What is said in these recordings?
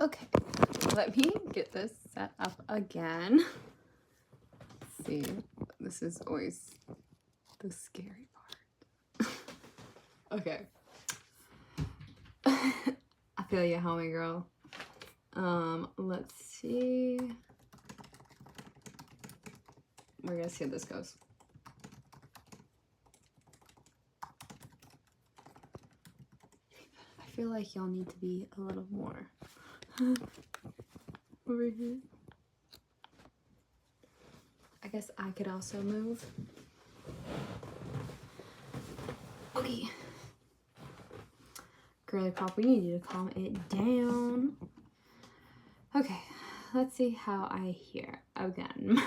Okay, let me get this set up again. Let's see, this is always the scary part. Okay. I feel you, homie girl. Let's see. We're gonna see how this goes. I feel like y'all need to be a little more over here. I guess I could also move. Okay. Girly pop, we need you to calm it down. Okay, let's see how I hear again.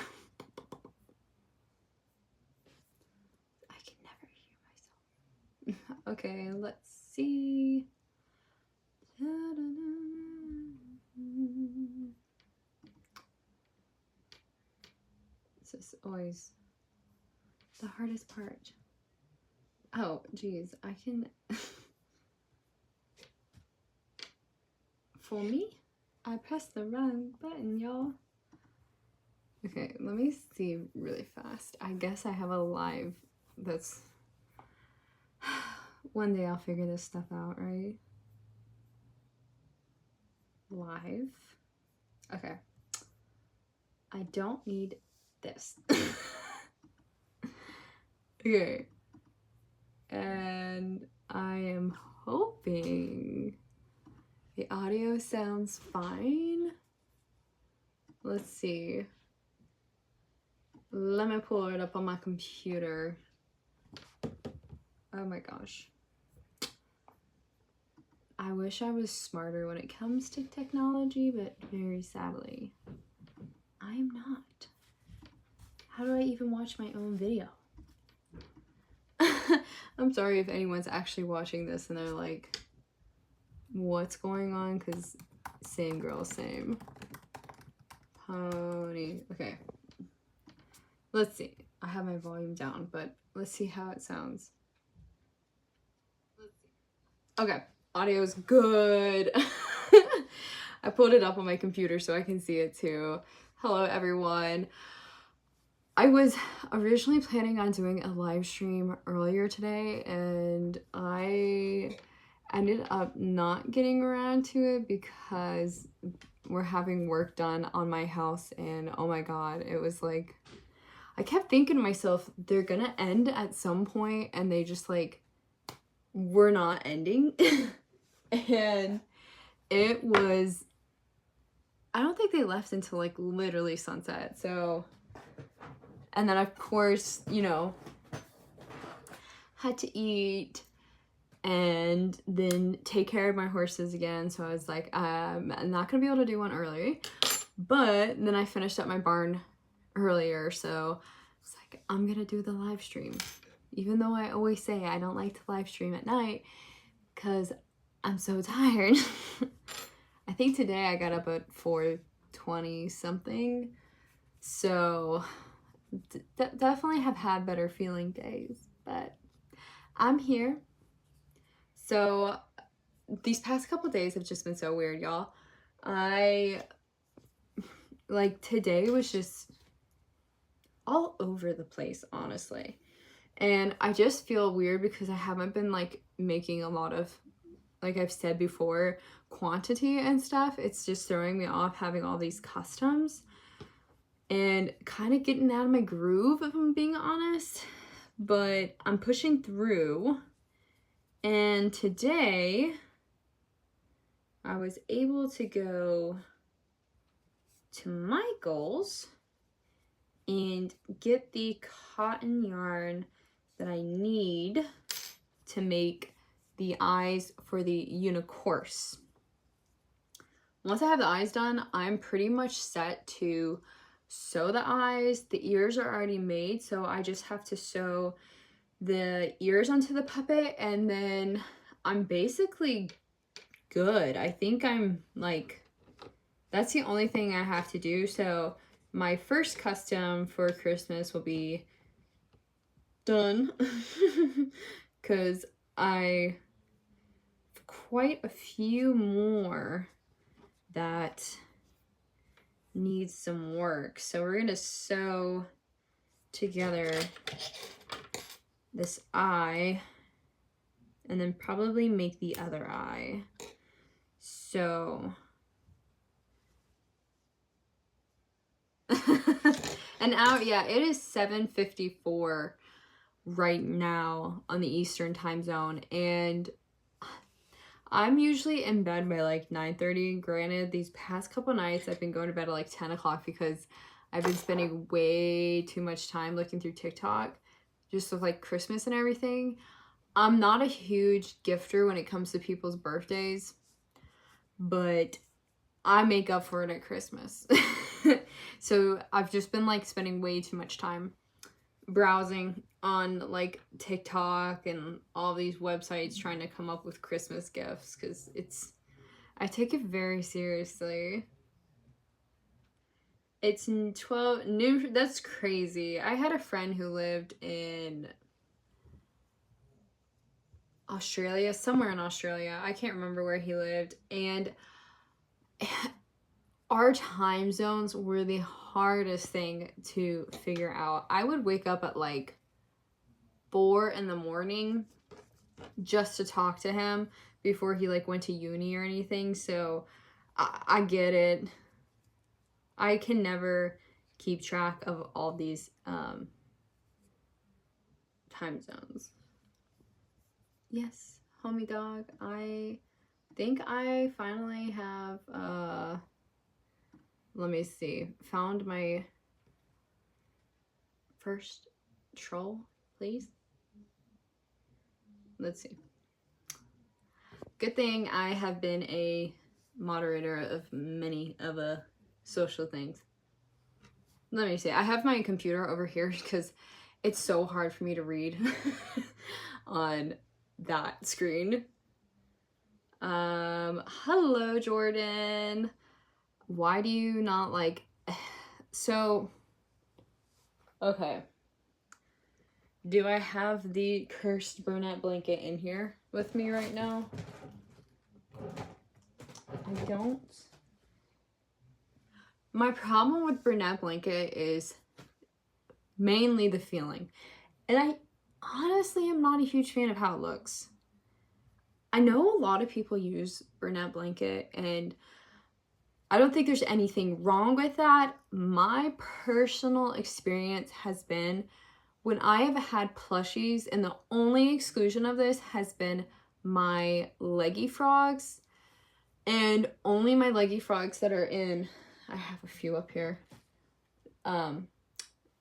I can never hear myself. Okay, let's see. This is always the hardest part. Oh, geez, I can... For me, I pressed the wrong button, y'all. Okay, let me see really fast. I guess I have a live that's... One day I'll figure this stuff out, right? Live. Okay. I don't need this. Okay. And I am hoping the audio sounds fine. Let's see. Let me pull it up on my computer. Oh my gosh. I wish I was smarter when it comes to technology, but very sadly, I'm not. How do I even watch my own video? I'm sorry if anyone's actually watching this and they're like, what's going on? Because same girl, same. Pony. Okay. Let's see. I have my volume down, but let's see how it sounds. Okay. Audio's good. I pulled it up on my computer so I can see it too. Hello, everyone. I was originally planning on doing a live stream earlier today, and I ended up not getting around to it because we're having work done on my house, and oh my god, it was like, I kept thinking to myself, they're gonna end at some point, and they just like, were not ending. And it was, I don't think they left until like literally sunset, so... And then, of course, you know, had to eat and then take care of my horses again. So I was like, I'm not going to be able to do one early. But then I finished up my barn earlier. So it's like, I'm going to do the live stream. Even though I always say I don't like to live stream at night because I'm so tired. I think today I got up at 4:20 something. So... definitely have had better feeling days, but I'm here. So these past couple days have just been so weird, y'all. Like today was just all over the place, honestly. And I just feel weird because I haven't been like making a lot of, like I've said before, quantity and stuff. It's just throwing me off having all these customs and kind of getting out of my groove, if I'm being honest. But I'm pushing through. And today, I was able to go to Michael's and get the cotton yarn that I need to make the eyes for the Unicorse. Once I have the eyes done, I'm pretty much set to sew the eyes. The ears are already made, so I just have to sew the ears onto the puppet, and then I'm basically good. I think I'm like, that's the only thing I have to do. So my first custom for Christmas will be done because I have quite a few more that needs some work. So we're gonna sew together this eye and then probably make the other eye. So and out, yeah, it is 7:54 right now on the Eastern time zone, and I'm usually in bed by like 9:30. Granted, these past couple nights I've been going to bed at like 10 o'clock because I've been spending way too much time looking through TikTok just with like Christmas and everything. I'm not a huge gifter when it comes to people's birthdays, but I make up for it at Christmas. So I've just been like spending way too much time browsing on like TikTok and all these websites trying to come up with Christmas gifts because I take it very seriously. It's 12 noon. That's crazy. I had a friend who lived in Australia, somewhere in Australia. I can't remember where he lived, and our time zones were the hardest thing to figure out. I would wake up at like 4 in the morning just to talk to him before he like went to uni or anything. So I get it. I can never keep track of all these time zones. Yes, homie dog. I think I finally have let me see. Found my first troll, please. Let's see. Good thing I have been a moderator of many of social things. Let me see. I have my computer over here because it's so hard for me to read on that screen. Hello, Jordan. Why do you not like... So, okay. Do I have the cursed brunette blanket in here with me right now? I don't. My problem with brunette blanket is mainly the feeling. And I honestly am not a huge fan of how it looks. I know a lot of people use brunette blanket, and I don't think there's anything wrong with that. My personal experience has been when I have had plushies, and the only exclusion of this has been my leggy frogs, and only my leggy frogs that are in, I have a few up here,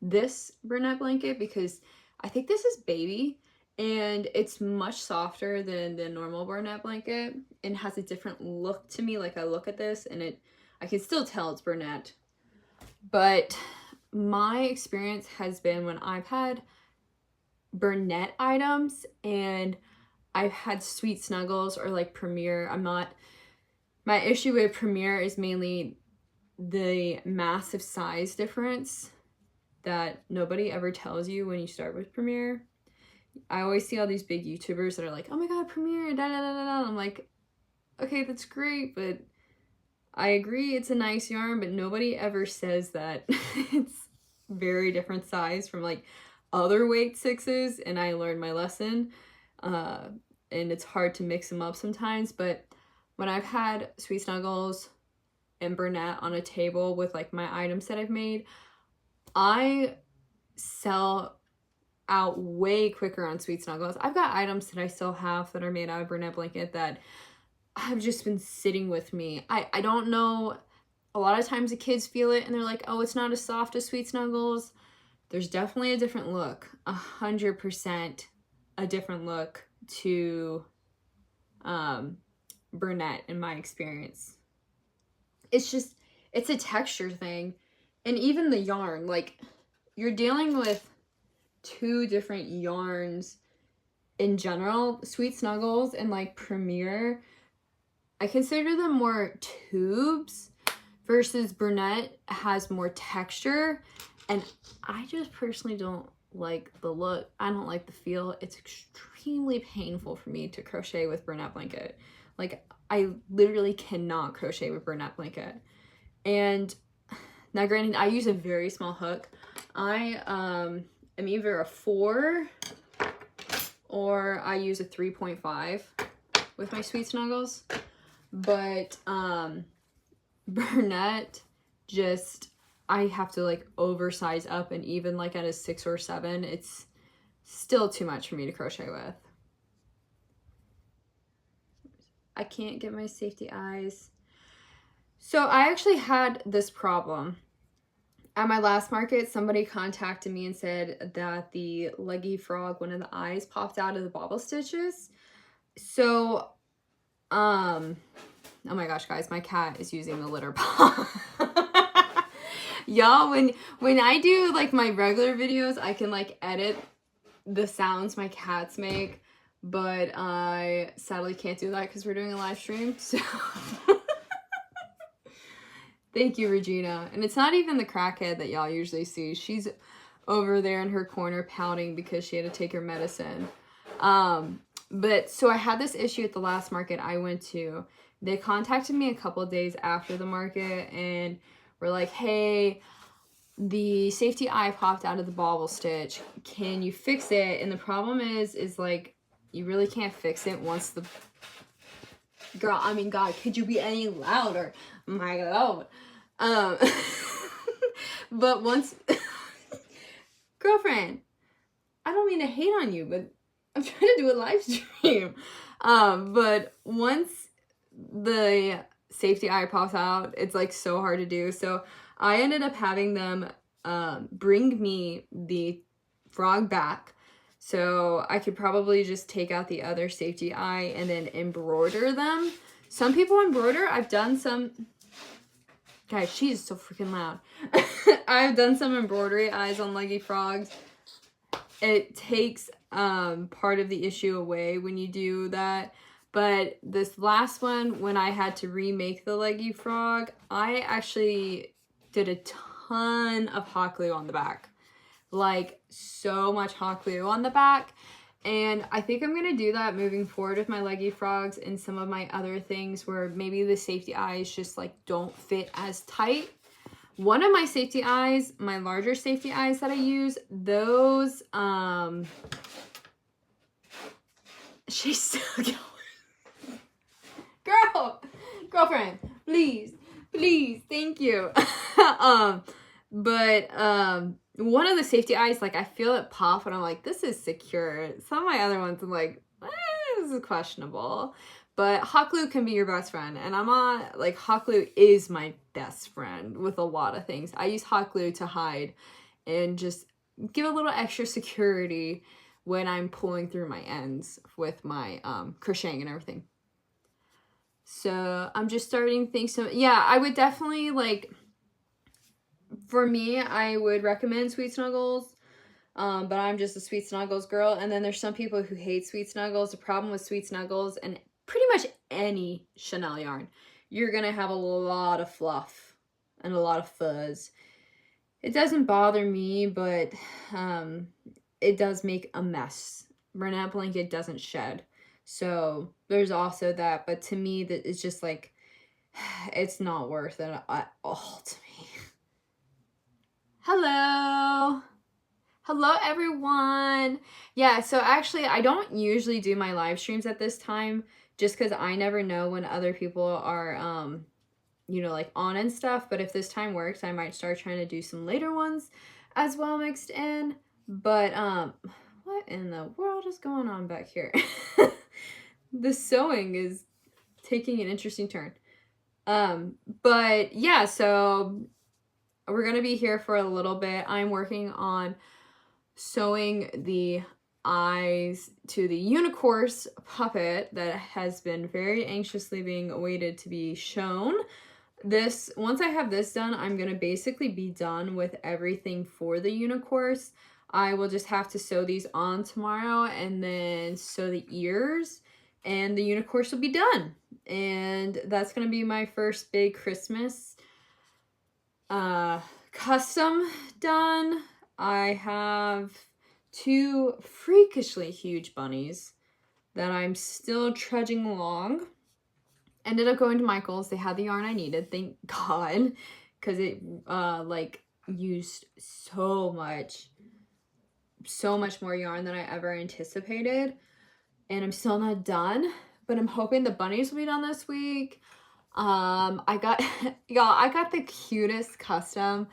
this brunette blanket, because I think this is baby, and it's much softer than the normal brunette blanket and has a different look to me. Like I look at this and I can still tell it's brunette. But my experience has been when I've had brunette items and I've had Sweet Snuggles or like Premier, my issue with Premier is mainly the massive size difference that nobody ever tells you when you start with Premier. I always see all these big YouTubers that are like, oh my god, Premier, da da da da da. I'm like, okay, that's great, but I agree it's a nice yarn, but nobody ever says that it's very different size from like other weight 6s, and I learned my lesson. And it's hard to mix them up sometimes, but when I've had Sweet Snuggles and brunette on a table with like my items that I've made, I sell out way quicker on Sweet Snuggles. I've got items that I still have that are made out of brunette blanket that have just been sitting with me. I don't know, a lot of times the kids feel it and they're like, oh, it's not as soft as Sweet Snuggles. There's definitely a different look, 100% a different look to brunette in my experience. It's a texture thing. And even the yarn, like you're dealing with two different yarns in general. Sweet Snuggles and like Premier, I consider them more tubes versus brunette has more texture, and I just personally don't like the look. I don't like the feel. It's extremely painful for me to crochet with brunette blanket. Like I literally cannot crochet with Bernat Blanket. And now granted, I use a very small hook. I am either a 4 or I use a 3.5 with my Sweet Snuggles. But Bernat, just, I have to like oversize up, and even like at a 6 or 7, it's still too much for me to crochet with. I can't get my safety eyes. So I actually had this problem. At my last market, somebody contacted me and said that the Leggy Frog, one of the eyes popped out of the bobble stitches. So, oh my gosh, guys, my cat is using the litter box. Y'all, when I do like my regular videos, I can like edit the sounds my cats make, but I sadly can't do that because we're doing a live stream. So thank you, Regina. And it's not even the crackhead that y'all usually see. She's over there in her corner pouting because she had to take her medicine. But so I had this issue at the last market I went to. They contacted me a couple of days after the market and were like, hey, the safety eye popped out of the bobble stitch. Can you fix it? And the problem is like, you really can't fix it once the... Girl, I mean, God, could you be any louder? My God. But once... Girlfriend, I don't mean to hate on you, but I'm trying to do a live stream. But once the safety eye pops out, it's like so hard to do. So I ended up having them bring me the frog back, so I could probably just take out the other safety eye and then embroider them. Some people embroider. I've done some... Guys, she is so freaking loud. I've done some embroidery eyes on Leggy Frogs. It takes part of the issue away when you do that. But this last one, when I had to remake the Leggy Frog, I actually did a ton of hot glue on the back. Like, so much hot glue on the back. And I think I'm going to do that moving forward with my Leggy Frogs and some of my other things where maybe the safety eyes just like don't fit as tight. One of my safety eyes, my larger safety eyes that I use, those, she's still going. Girlfriend, please, thank you. One of the safety eyes, like I feel it pop and I'm like, this is secure. Some of my other ones I'm like, this is questionable. But hot glue can be your best friend. And I'm on, like, hot glue is my best friend with a lot of things. I use hot glue to hide and just give a little extra security when I'm pulling through my ends with my crocheting and everything. So I'm just starting things. So yeah, I would definitely, like, for me, I would recommend Sweet Snuggles. But I'm just a Sweet Snuggles girl. And then there's some people who hate Sweet Snuggles. The problem with Sweet Snuggles and pretty much any Chanel yarn, you're gonna have a lot of fluff and a lot of fuzz. It doesn't bother me, but it does make a mess. Bernat Blanket doesn't shed, so there's also that. But to me, that is just like, it's not worth it at all to me. Hello everyone. Yeah, so actually I don't usually do my live streams at this time just because I never know when other people are you know, like on and stuff. But if this time works, I might start trying to do some later ones as well mixed in. But what in the world is going on back here? The sewing is taking an interesting turn. But yeah, so we're gonna be here for a little bit. I'm working on sewing the eyes to the Unicorse puppet that has been very anxiously being awaited to be shown. This, once I have this done, I'm gonna basically be done with everything for the Unicorse. I will just have to sew these on tomorrow and then sew the ears and the Unicorse will be done. And that's gonna be my first big Christmas custom done. I have 2 freakishly huge bunnies that I'm still trudging along. ended up going to Michael's. They had the yarn I needed, thank God, because it like used so much more yarn than I ever anticipated. And I'm still not done, but I'm hoping the bunnies will be done this week. I got y'all, I got the cutest custom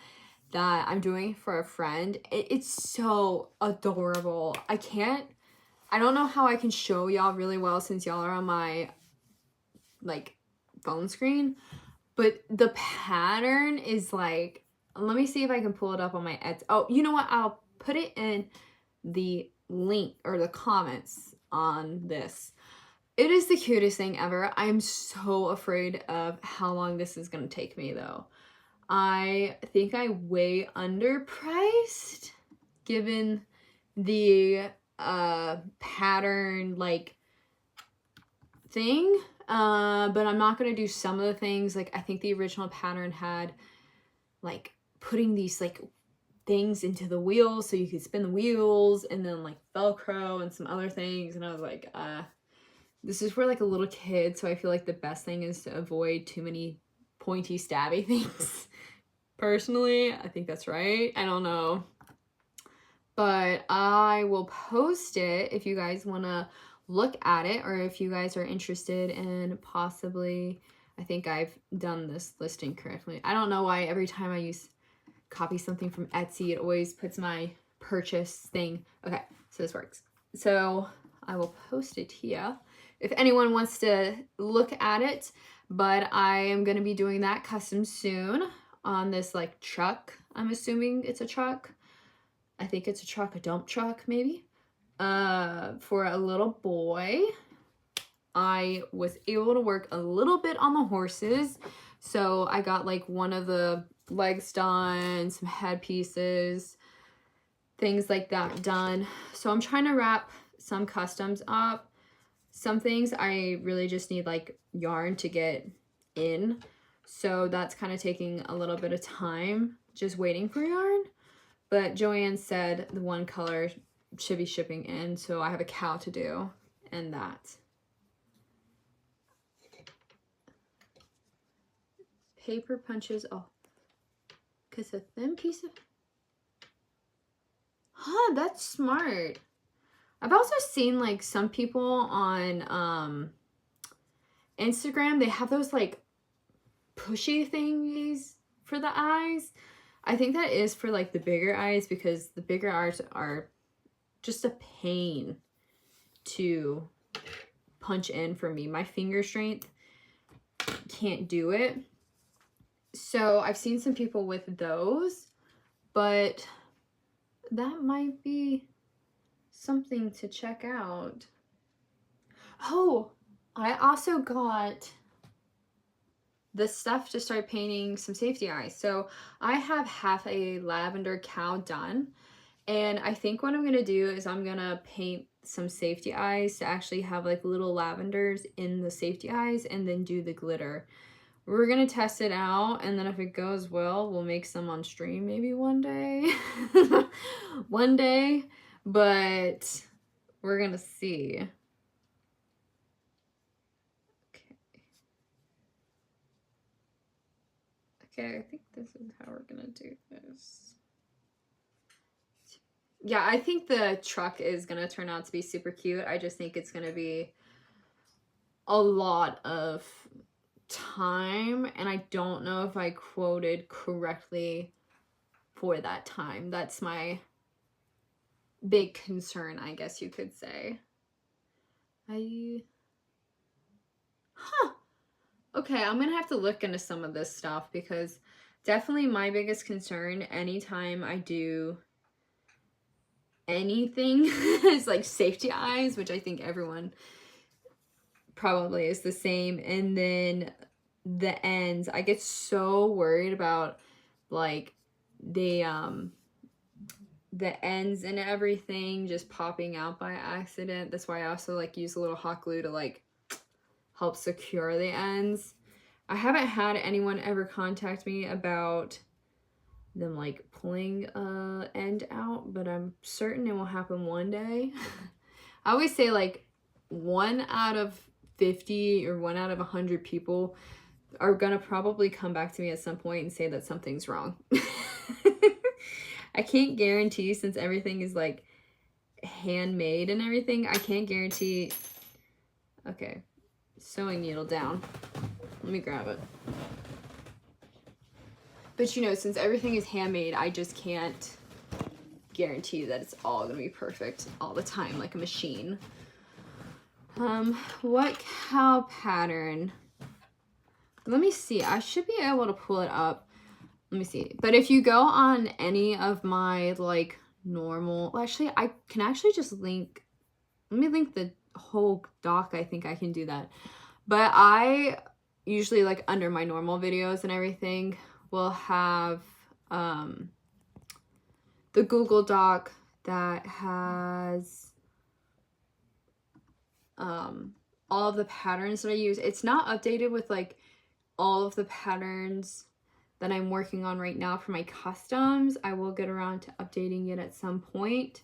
that I'm doing for a friend. It's so adorable. I don't know how I can show y'all really well since y'all are on my like phone screen, but the pattern is like, let me see if I can pull it up on my Etsy. Oh, you know what? I'll put it in the link or the comments on this. It is the cutest thing ever. I am so afraid of how long this is going to take me though. I think I way underpriced given the pattern like thing, but I'm not going to do some of the things. Like I think the original pattern had like putting these like things into the wheels so you could spin the wheels, and then like Velcro and some other things, and I was like, this is for like a little kid, so I feel like the best thing is to avoid too many pointy stabby things. Personally, I think that's right. I don't know, but I will post it if you guys want to look at it, or if you guys are interested in possibly, I think I've done this listing correctly. I don't know why every time I copy something from Etsy, it always puts my purchase thing. Okay, so this works. So I will post it here if anyone wants to look at it, but I am going to be doing that custom soon on this like truck. I'm assuming it's a truck. I think it's a truck, a dump truck maybe, for a little boy. I was able to work a little bit on the horses, so I got like one of the legs done, some head pieces, things like that done. So I'm trying to wrap some customs up. Some things I really just need like yarn to get in, so that's kind of taking a little bit of time just waiting for yarn. But Joanne said the one color should be shipping in, so I have a cow to do and that. Paper punches, oh, because a thin piece of, that's smart. I've also seen like some people on Instagram, they have those like pushy thingies for the eyes. I think that is for like the bigger eyes, because the bigger eyes are just a pain to punch in for me. My finger strength can't do it. So I've seen some people with those, but that might be something to check out. Oh, I also got the stuff to start painting some safety eyes. So I have half a lavender cow done, and I think what I'm going to do is I'm going to paint some safety eyes to actually have like little lavenders in the safety eyes, and then do the glitter. We're going to test it out, and then if it goes well, we'll make some on stream maybe one day. One day, but we're going to see. Okay, I think this is how we're going to do this. Yeah, I think the truck is going to turn out to be super cute. I just think it's going to be a lot of time, and I don't know if I quoted correctly for that time. That's my big concern, I guess you could say. Okay, I'm gonna have to look into some of this stuff, because definitely my biggest concern anytime I do anything is like safety eyes, which I think everyone probably is the same. And then the ends, I get so worried about like the ends and everything just popping out by accident. That's why I also like use a little hot glue to like help secure the ends. I haven't had anyone ever contact me about them like pulling end out, but I'm certain it will happen one day. I always say like 1 out of 50 or 1 out of 100 people are gonna probably come back to me at some point and say that something's wrong. I can't guarantee, since everything is like handmade and everything, I can't guarantee. Okay, sewing needle down. Let me grab it. But you know, since everything is handmade, I just can't guarantee that it's all gonna be perfect all the time like a machine. What cow pattern? Let me see. I should be able to pull it up. Let me see. But if you go on any of my like normal, well, actually I can actually just link, let me link the whole doc. I think I can do that. But I usually, like, under my normal videos and everything, will have the Google Doc that has all of the patterns that I use. It's not updated with like all of the patterns that I'm working on right now for my customs. I will get around to updating it at some point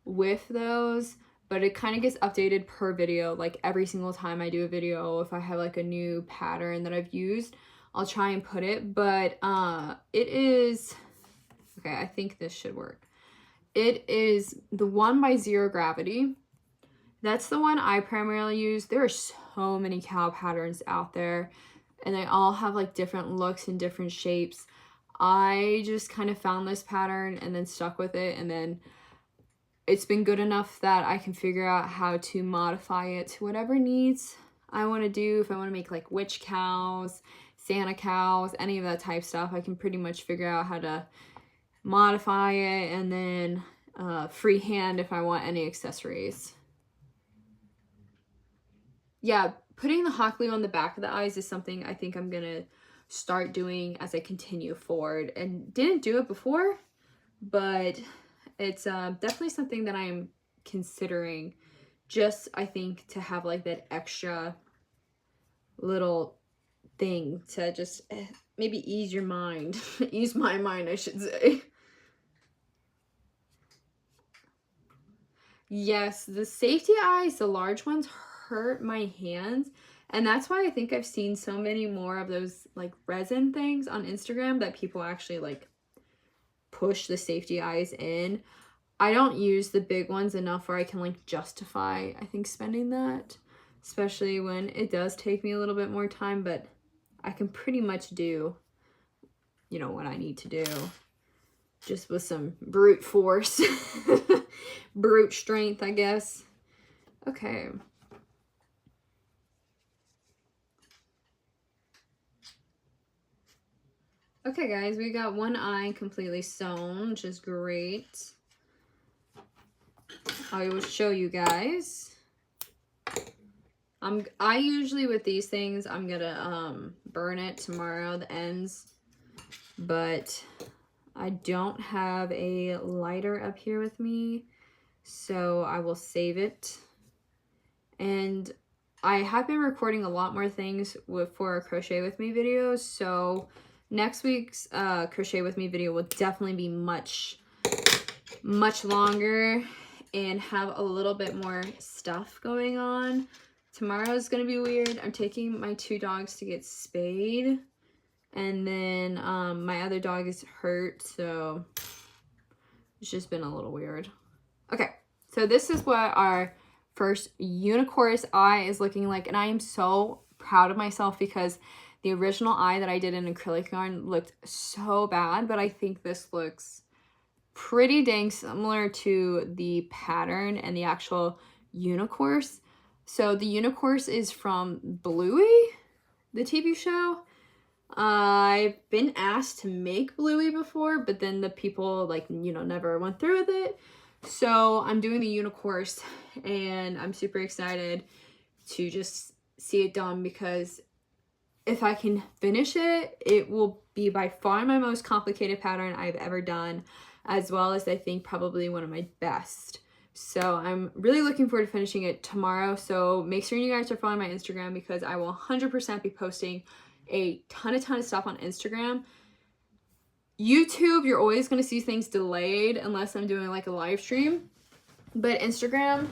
with those, but it kind of gets updated per video. Like every single time I do a video, if I have like a new pattern that I've used, I'll try and put it. But it is, okay, I think this should work. It is the one by Zero Gravity. That's the one I primarily use. There are so many cow patterns out there, and they all have like different looks and different shapes. I just kind of found this pattern and then stuck with it, and then it's been good enough that I can figure out how to modify it to whatever needs I want to do. If I want to make like witch cows, Santa cows, any of that type stuff, I can pretty much figure out how to modify it, and then freehand if I want any accessories. Yeah, putting the hot glue on the back of the eyes is something I think I'm gonna start doing as I continue forward, and didn't do it before, but it's definitely something that I'm considering, just I think to have like that extra little thing to just maybe ease your mind, ease my mind I should say. Yes, the safety eyes, the large ones, hurt my hands, and that's why I think I've seen so many more of those like resin things on Instagram that people actually like push the safety eyes in. I don't use the big ones enough where I can like justify, I think, spending that, especially when it does take me a little bit more time, but I can pretty much do, you know, what I need to do just with some brute force, brute strength, I guess. Okay. Okay, guys, we got one eye completely sewn, which is great. I will show you guys. I usually with these things, I'm gonna burn it tomorrow, the ends, but I don't have a lighter up here with me, so I will save it. And I have been recording a lot more things for our crochet with me videos, so next week's crochet with me video will definitely be much longer and have a little bit more stuff going on. Tomorrow is gonna be weird. I'm taking my 2 dogs to get spayed, and then my other dog is hurt, so it's just been a little weird. Okay, so this is what our first Unicorse eye is looking like, and I am so proud of myself because the original eye that I did in acrylic yarn looked so bad, but I think this looks pretty dang similar to the pattern and the actual Unicorse. So the Unicorse is from Bluey, the TV show. I've been asked to make Bluey before, but then the people, like, you know, never went through with it. So I'm doing the Unicorse, and I'm super excited to just see it done, because if I can finish it, it will be by far my most complicated pattern I've ever done, as well as I think probably one of my best. So I'm really looking forward to finishing it tomorrow. So make sure you guys are following my Instagram, because I will 100% be posting a ton of stuff on Instagram. YouTube, you're always going to see things delayed unless I'm doing like a live stream. But Instagram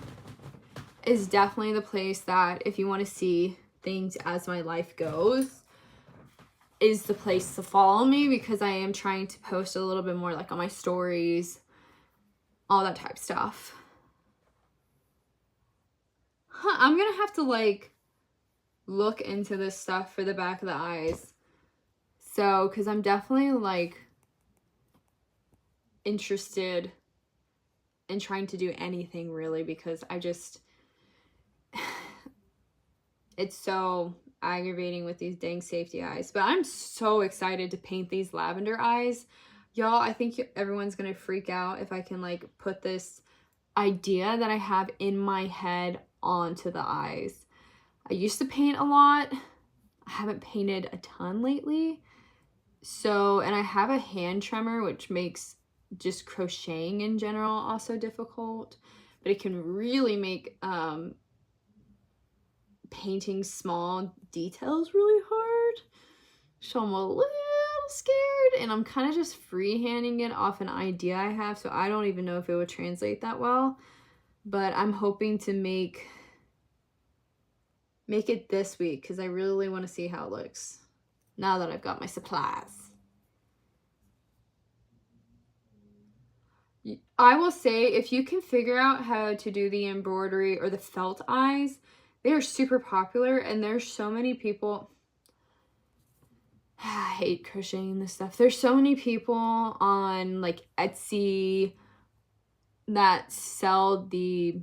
is definitely the place that, if you want to see things as my life goes, is the place to follow me, because I am trying to post a little bit more like on my stories, all that type stuff. I'm gonna have to like look into this stuff for the back of the eyes. So, because I'm definitely like interested in trying to do anything really, because I just, it's so aggravating with these dang safety eyes. But I'm so excited to paint these lavender eyes. Y'all, I think everyone's gonna freak out if I can like put this idea that I have in my head onto the eyes. I used to paint a lot. I haven't painted a ton lately. So, and I have a hand tremor, which makes just crocheting in general also difficult. But it can really make painting small details really hard. So I'm a little scared, and I'm kind of just freehanding it off an idea I have, so I don't even know if it would translate that well. But I'm hoping to make it this week, because I really want to see how it looks now that I've got my supplies. I will say, if you can figure out how to do the embroidery or the felt eyes, they are super popular, and there's so many people. I hate crocheting this stuff. There's so many people on like Etsy that sell the,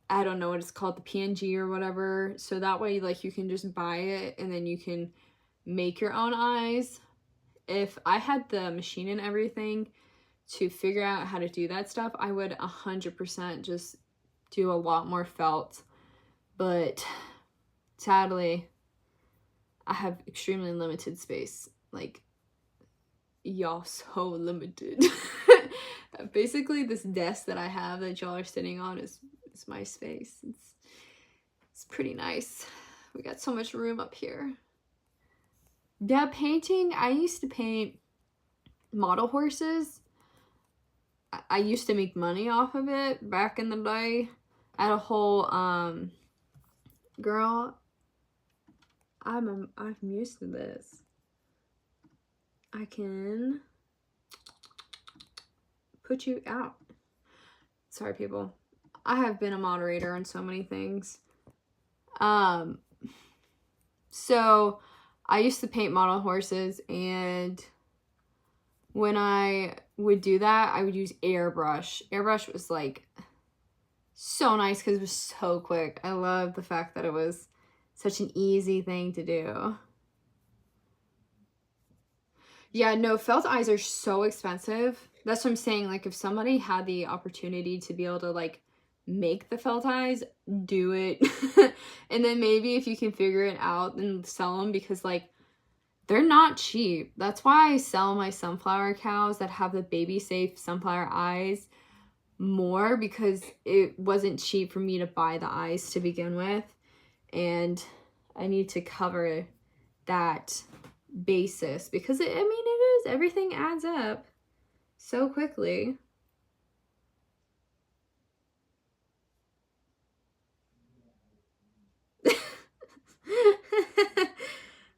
I don't know what it's called, the PNG or whatever. So that way, like, you can just buy it and then you can make your own eyes. If I had the machine and everything to figure out how to do that stuff, I would 100% just do a lot more felt. But sadly, I have extremely limited space. Like, y'all, so limited. Basically, this desk that I have that y'all are sitting on is my space. It's pretty nice. We got so much room up here. Yeah, painting. I used to paint model horses. I used to make money off of it back in the day. I had a whole girl, I'm used to this. I can put you out. Sorry, people. I have been a moderator on so many things. So I used to paint model horses, and when I would do that, I would use airbrush. Airbrush was like so nice because it was so quick. I love the fact that it was such an easy thing to do. Yeah, no, felt eyes are so expensive. That's what I'm saying. Like, if somebody had the opportunity to be able to like make the felt eyes, do it. And then maybe if you can figure it out, then sell them, because like they're not cheap. That's why I sell my sunflower cows that have the baby safe sunflower eyes more, because it wasn't cheap for me to buy the eyes to begin with, and I need to cover that basis, because it is, everything adds up so quickly.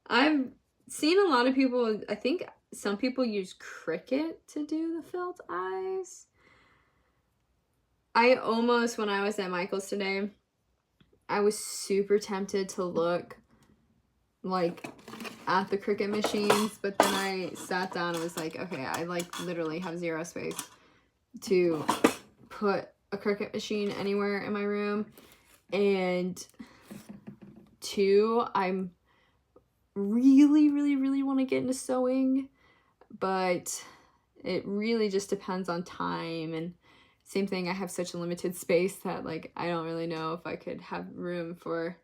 I've seen a lot of people, I think some people use Cricut to do the felt eyes. I almost, when I was at Michael's today, I was super tempted to look like at the Cricut machines, but then I sat down and was like, okay, I like literally have zero space to put a Cricut machine anywhere in my room. And two, I'm really want to get into sewing, but it really just depends on time. And same thing, I have such a limited space that like I don't really know if I could have room for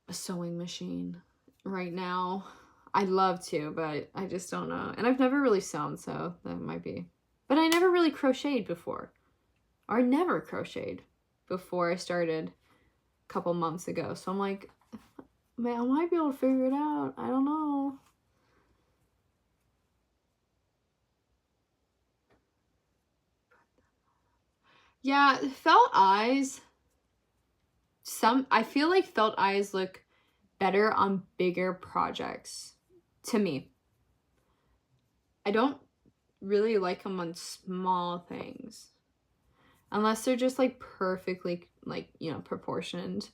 a sewing machine right now. I'd love to, but I just don't know. And I've never really sewn, so that might be. But I never really crocheted before. Or I never crocheted before I started a couple months ago. So I'm like, man, I might be able to figure it out. I don't know. Yeah, felt eyes. I feel like felt eyes look better on bigger projects to me. I don't really like them on small things. Unless they're just like perfectly like, you know, proportioned.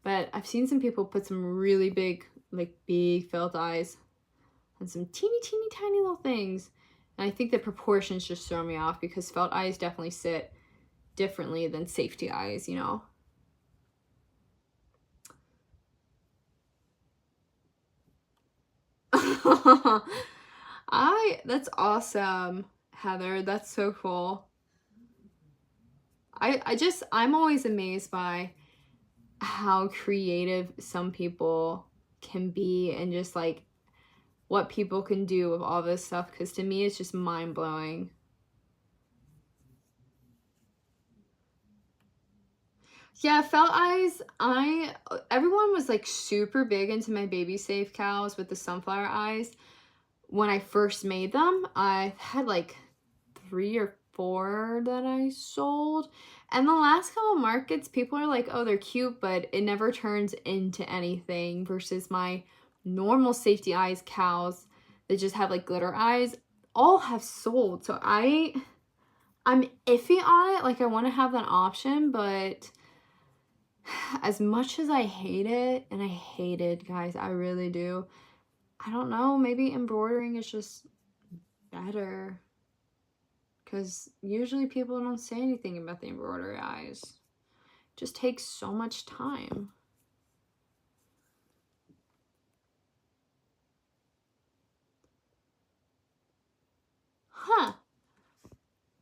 But I've seen some people put some really big, like big felt eyes on some teeny tiny little things. And I think the proportions just throw me off because felt eyes definitely sit differently than safety eyes, you know. That's awesome, Heather. That's so cool. I'm always amazed by how creative some people can be and just like what people can do with all this stuff, because to me it's just mind-blowing. Yeah, felt eyes. Everyone was like super big into my Baby Safe cows with the sunflower eyes. When I first made them, I had like 3 or 4 that I sold. And the last couple markets, people are like, oh, they're cute, but it never turns into anything, versus my normal safety eyes cows that just have like glitter eyes all have sold. So I'm iffy on it. Like, I want to have that option, but as much as I hate it, and I hate it, guys, I really do, I don't know, maybe embroidering is just better. Because usually people don't say anything about the embroidery eyes. It just takes so much time. Huh.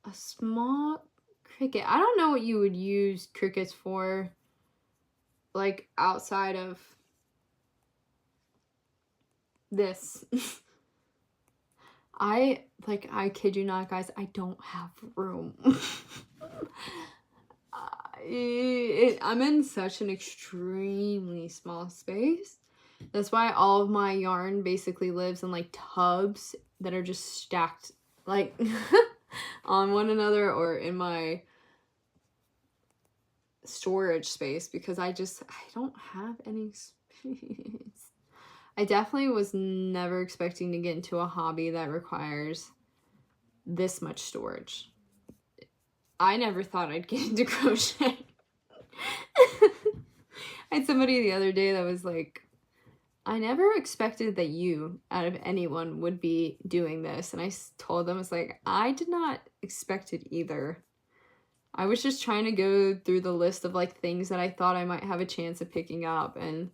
A small Cricut. I don't know what you would use Cricuts for, like, outside of this. I kid you not, guys, I don't have room. I'm in such an extremely small space. That's why all of my yarn basically lives in like tubs that are just stacked like on one another, or in my storage space, because I don't have any space. I definitely was never expecting to get into a hobby that requires this much storage. I never thought I'd get into crochet. I had somebody the other day that was like, I never expected that you, out of anyone, would be doing this. And I told them, it's like, I did not expect it either. I was just trying to go through the list of like things that I thought I might have a chance of picking up, and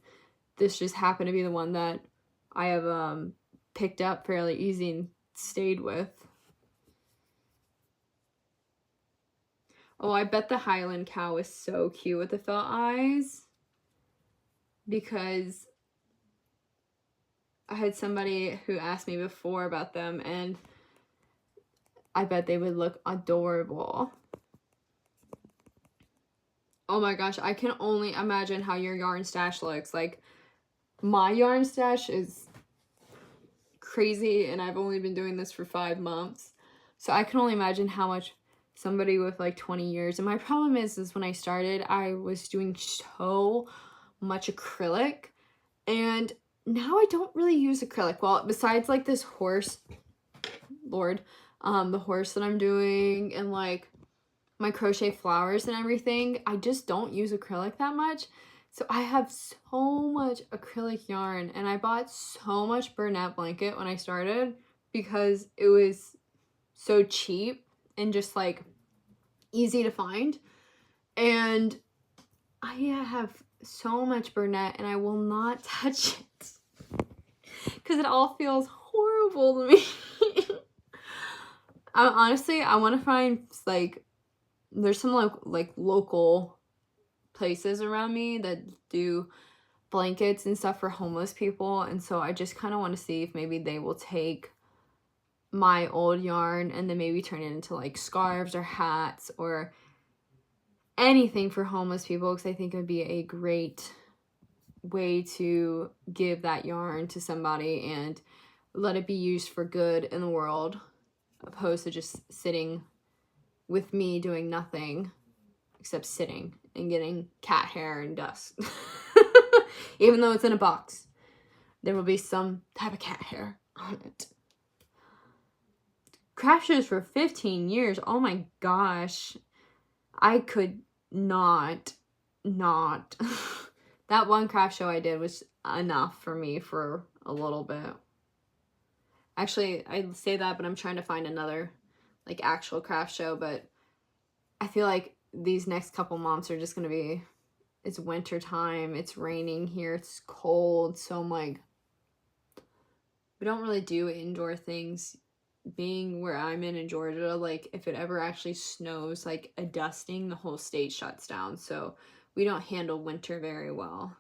this just happened to be the one that I have picked up fairly easy and stayed with. Oh, I bet the Highland cow is so cute with the felt eyes, because I had somebody who asked me before about them, and I bet they would look adorable. Oh my gosh, I can only imagine how your yarn stash looks. Like, my yarn stash is crazy, and I've only been doing this for 5 months. So I can only imagine how much somebody with like 20 years. And my problem is when I started, I was doing so much acrylic, and now I don't really use acrylic. Well, besides like this horse, Lord, the horse that I'm doing, and like my crochet flowers and everything, I just don't use acrylic that much. So I have so much acrylic yarn, and I bought so much Bernat blanket when I started because it was so cheap and just like easy to find. And I have so much Bernat, and I will not touch it because it all feels horrible to me. Honestly, I want to find like, there's some like local places around me that do blankets and stuff for homeless people, and so I just kind of want to see if maybe they will take my old yarn and then maybe turn it into like scarves or hats or anything for homeless people, because I think it would be a great way to give that yarn to somebody and let it be used for good in the world, opposed to just sitting with me doing nothing. except sitting and getting cat hair and dust. Even though it's in a box, there will be some type of cat hair on it. Craft shows for 15 years. Oh my gosh. I could not. That one craft show I did was enough for me for a little bit. Actually, I say that, but I'm trying to find another, like, actual craft show, but I feel like these next couple months are just gonna be, it's winter time, it's raining here, it's cold, so I'm like, we don't really do indoor things. Being where I'm in Georgia, like, if it ever actually snows, like a dusting, the whole state shuts down, so we don't handle winter very well.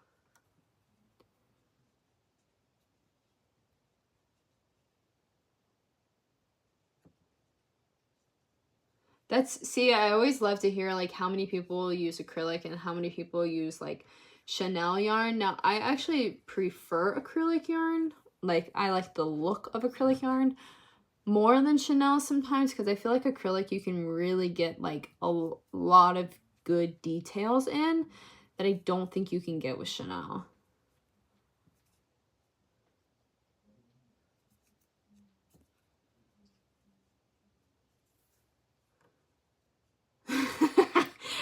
See, I always love to hear, like, how many people use acrylic and how many people use, like, Chanel yarn. Now, I actually prefer acrylic yarn. Like, I like the look of acrylic yarn more than Chanel sometimes, because I feel like acrylic, you can really get, like, a lot of good details in that I don't think you can get with Chanel.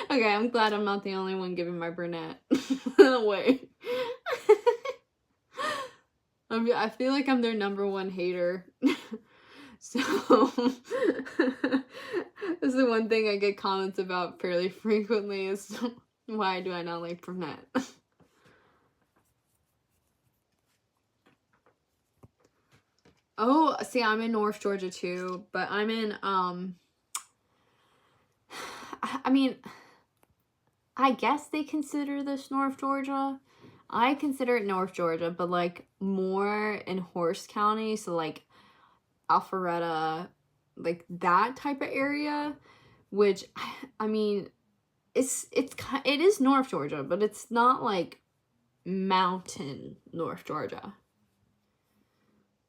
Okay, I'm glad I'm not the only one giving my brunette away. I feel like I'm their #1 hater. So, this is the one thing I get comments about fairly frequently is, why do I not like brunette? Oh, see, I'm in North Georgia too, but I'm in, I mean, I guess they consider this North Georgia. I consider it North Georgia, but, like, more in Horse County, so, like, Alpharetta, like, that type of area, which, I mean, it is North Georgia, but it's not, like, mountain North Georgia.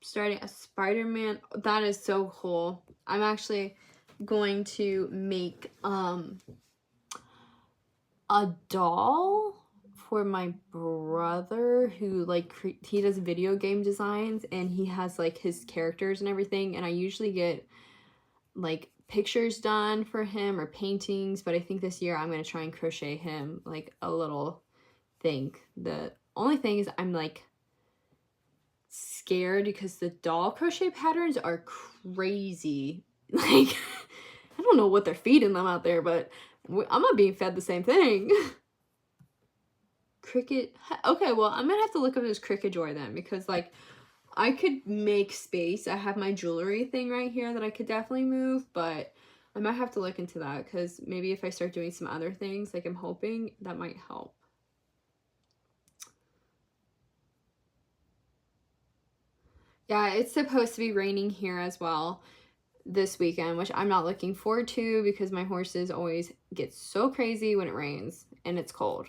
Starting a Spider-Man, that is so cool. I'm actually going to make a doll for my brother who, like, he does video game designs, and he has, like, his characters and everything, and I usually get, like, pictures done for him or paintings, but I think this year I'm going to try and crochet him, like, a little thing. The only thing is I'm, like, scared because the doll crochet patterns are crazy. Like, I don't know what they're feeding them out there, but I'm not being fed the same thing. Cricut. Okay, well, I'm gonna have to look up this Cricut drawer then, because, like, I could make space. I have my jewelry thing right here that I could definitely move, but I might have to look into that, because maybe if I start doing some other things, like, I'm hoping that might help. Yeah, it's supposed to be raining here as well this weekend, which I'm not looking forward to because my horses always get so crazy when it rains and it's cold.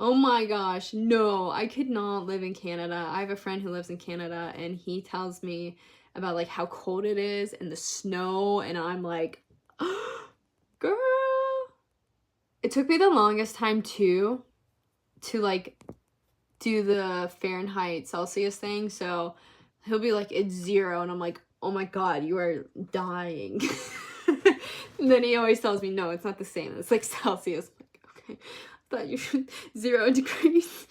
Oh my gosh, no, I could not live in Canada. I have a friend who lives in Canada, and he tells me about, like, how cold it is and the snow, and I'm like, girl. It took me the longest time too to, like, do the Fahrenheit Celsius thing, so he'll be like, it's 0, and I'm like, oh my god, you are dying. And then he always tells me, no, it's not the same, it's like Celsius. I'm like, okay, I thought you 0 degrees.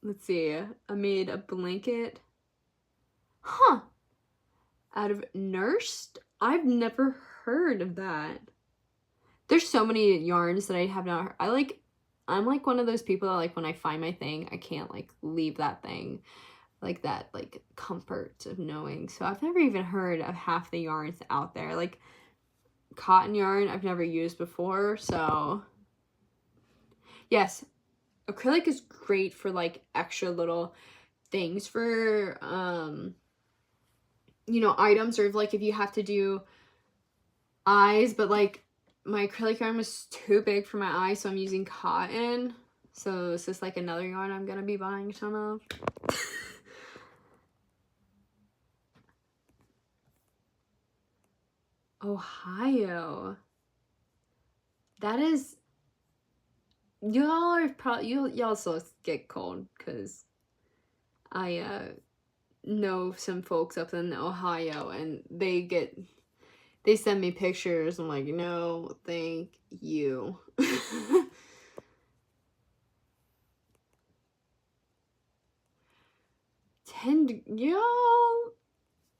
Let's see, I made a blanket. Huh. Out of Nursed? I've never heard of that. There's so many yarns that I have not heard. I'm like one of those people that, like, when I find my thing, I can't, like, leave that thing. Like, that, like, comfort of knowing. So I've never even heard of half the yarns out there. Like, cotton yarn I've never used before, so yes, acrylic is great for, like, extra little things for you know, items, or, like, if you have to do eyes, but, like, my acrylic yarn was too big for my eyes, so I'm using cotton. So it's just, like, another yarn I'm gonna be buying a ton of. Ohio. That is, y'all are probably, y'all still get cold, because I know some folks up in Ohio, and they send me pictures. I'm like, no, thank you. Y'all,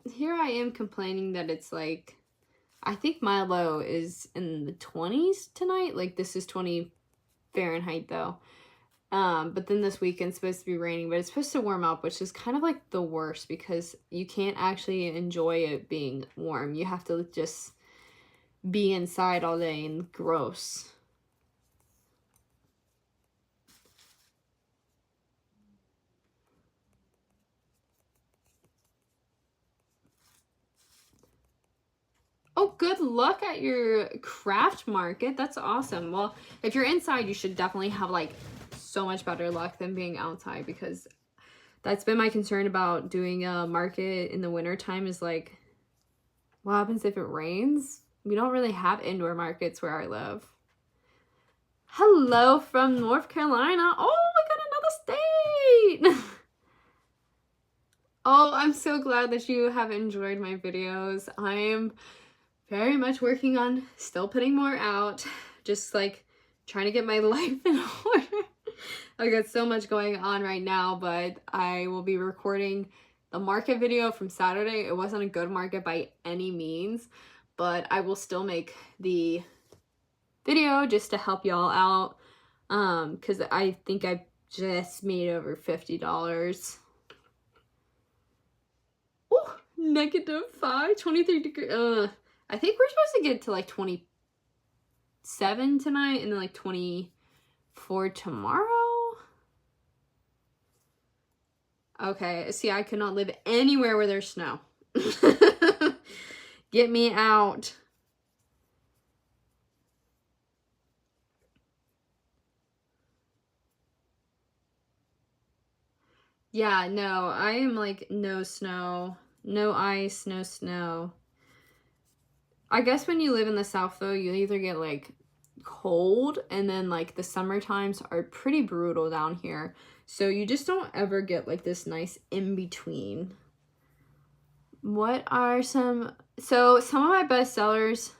here I am complaining that it's like, I think my low is in the 20s tonight. Like, this is 20 Fahrenheit though. But then this weekend's supposed to be raining, but it's supposed to warm up, which is kind of like the worst, because you can't actually enjoy it being warm. You have to just be inside all day, and gross. Oh, good luck at your craft market. That's awesome. Well, if you're inside, you should definitely have like so much better luck than being outside, because that's been my concern about doing a market in the wintertime, is like, what happens if it rains? We don't really have indoor markets where I live. Hello from North Carolina. Oh, we got another state. Oh, I'm so glad that you have enjoyed my videos. I am very much working on still putting more out, just like trying to get my life in order. I got so much going on right now, but I will be recording the market video from Saturday. It wasn't a good market by any means, but I will still make the video just to help y'all out, because I think I just made over $50. Oh, -5, 23 degrees. I think we're supposed to get to like 27 tonight, and then like 24 tomorrow. Okay, see, I could not live anywhere where there's snow. Get me out. Yeah, no, I am like no snow, no ice, no snow. I guess when you live in the South though, you either get like cold, and then like the summer times are pretty brutal down here. So you just don't ever get like this nice in between. What are some of my best sellers?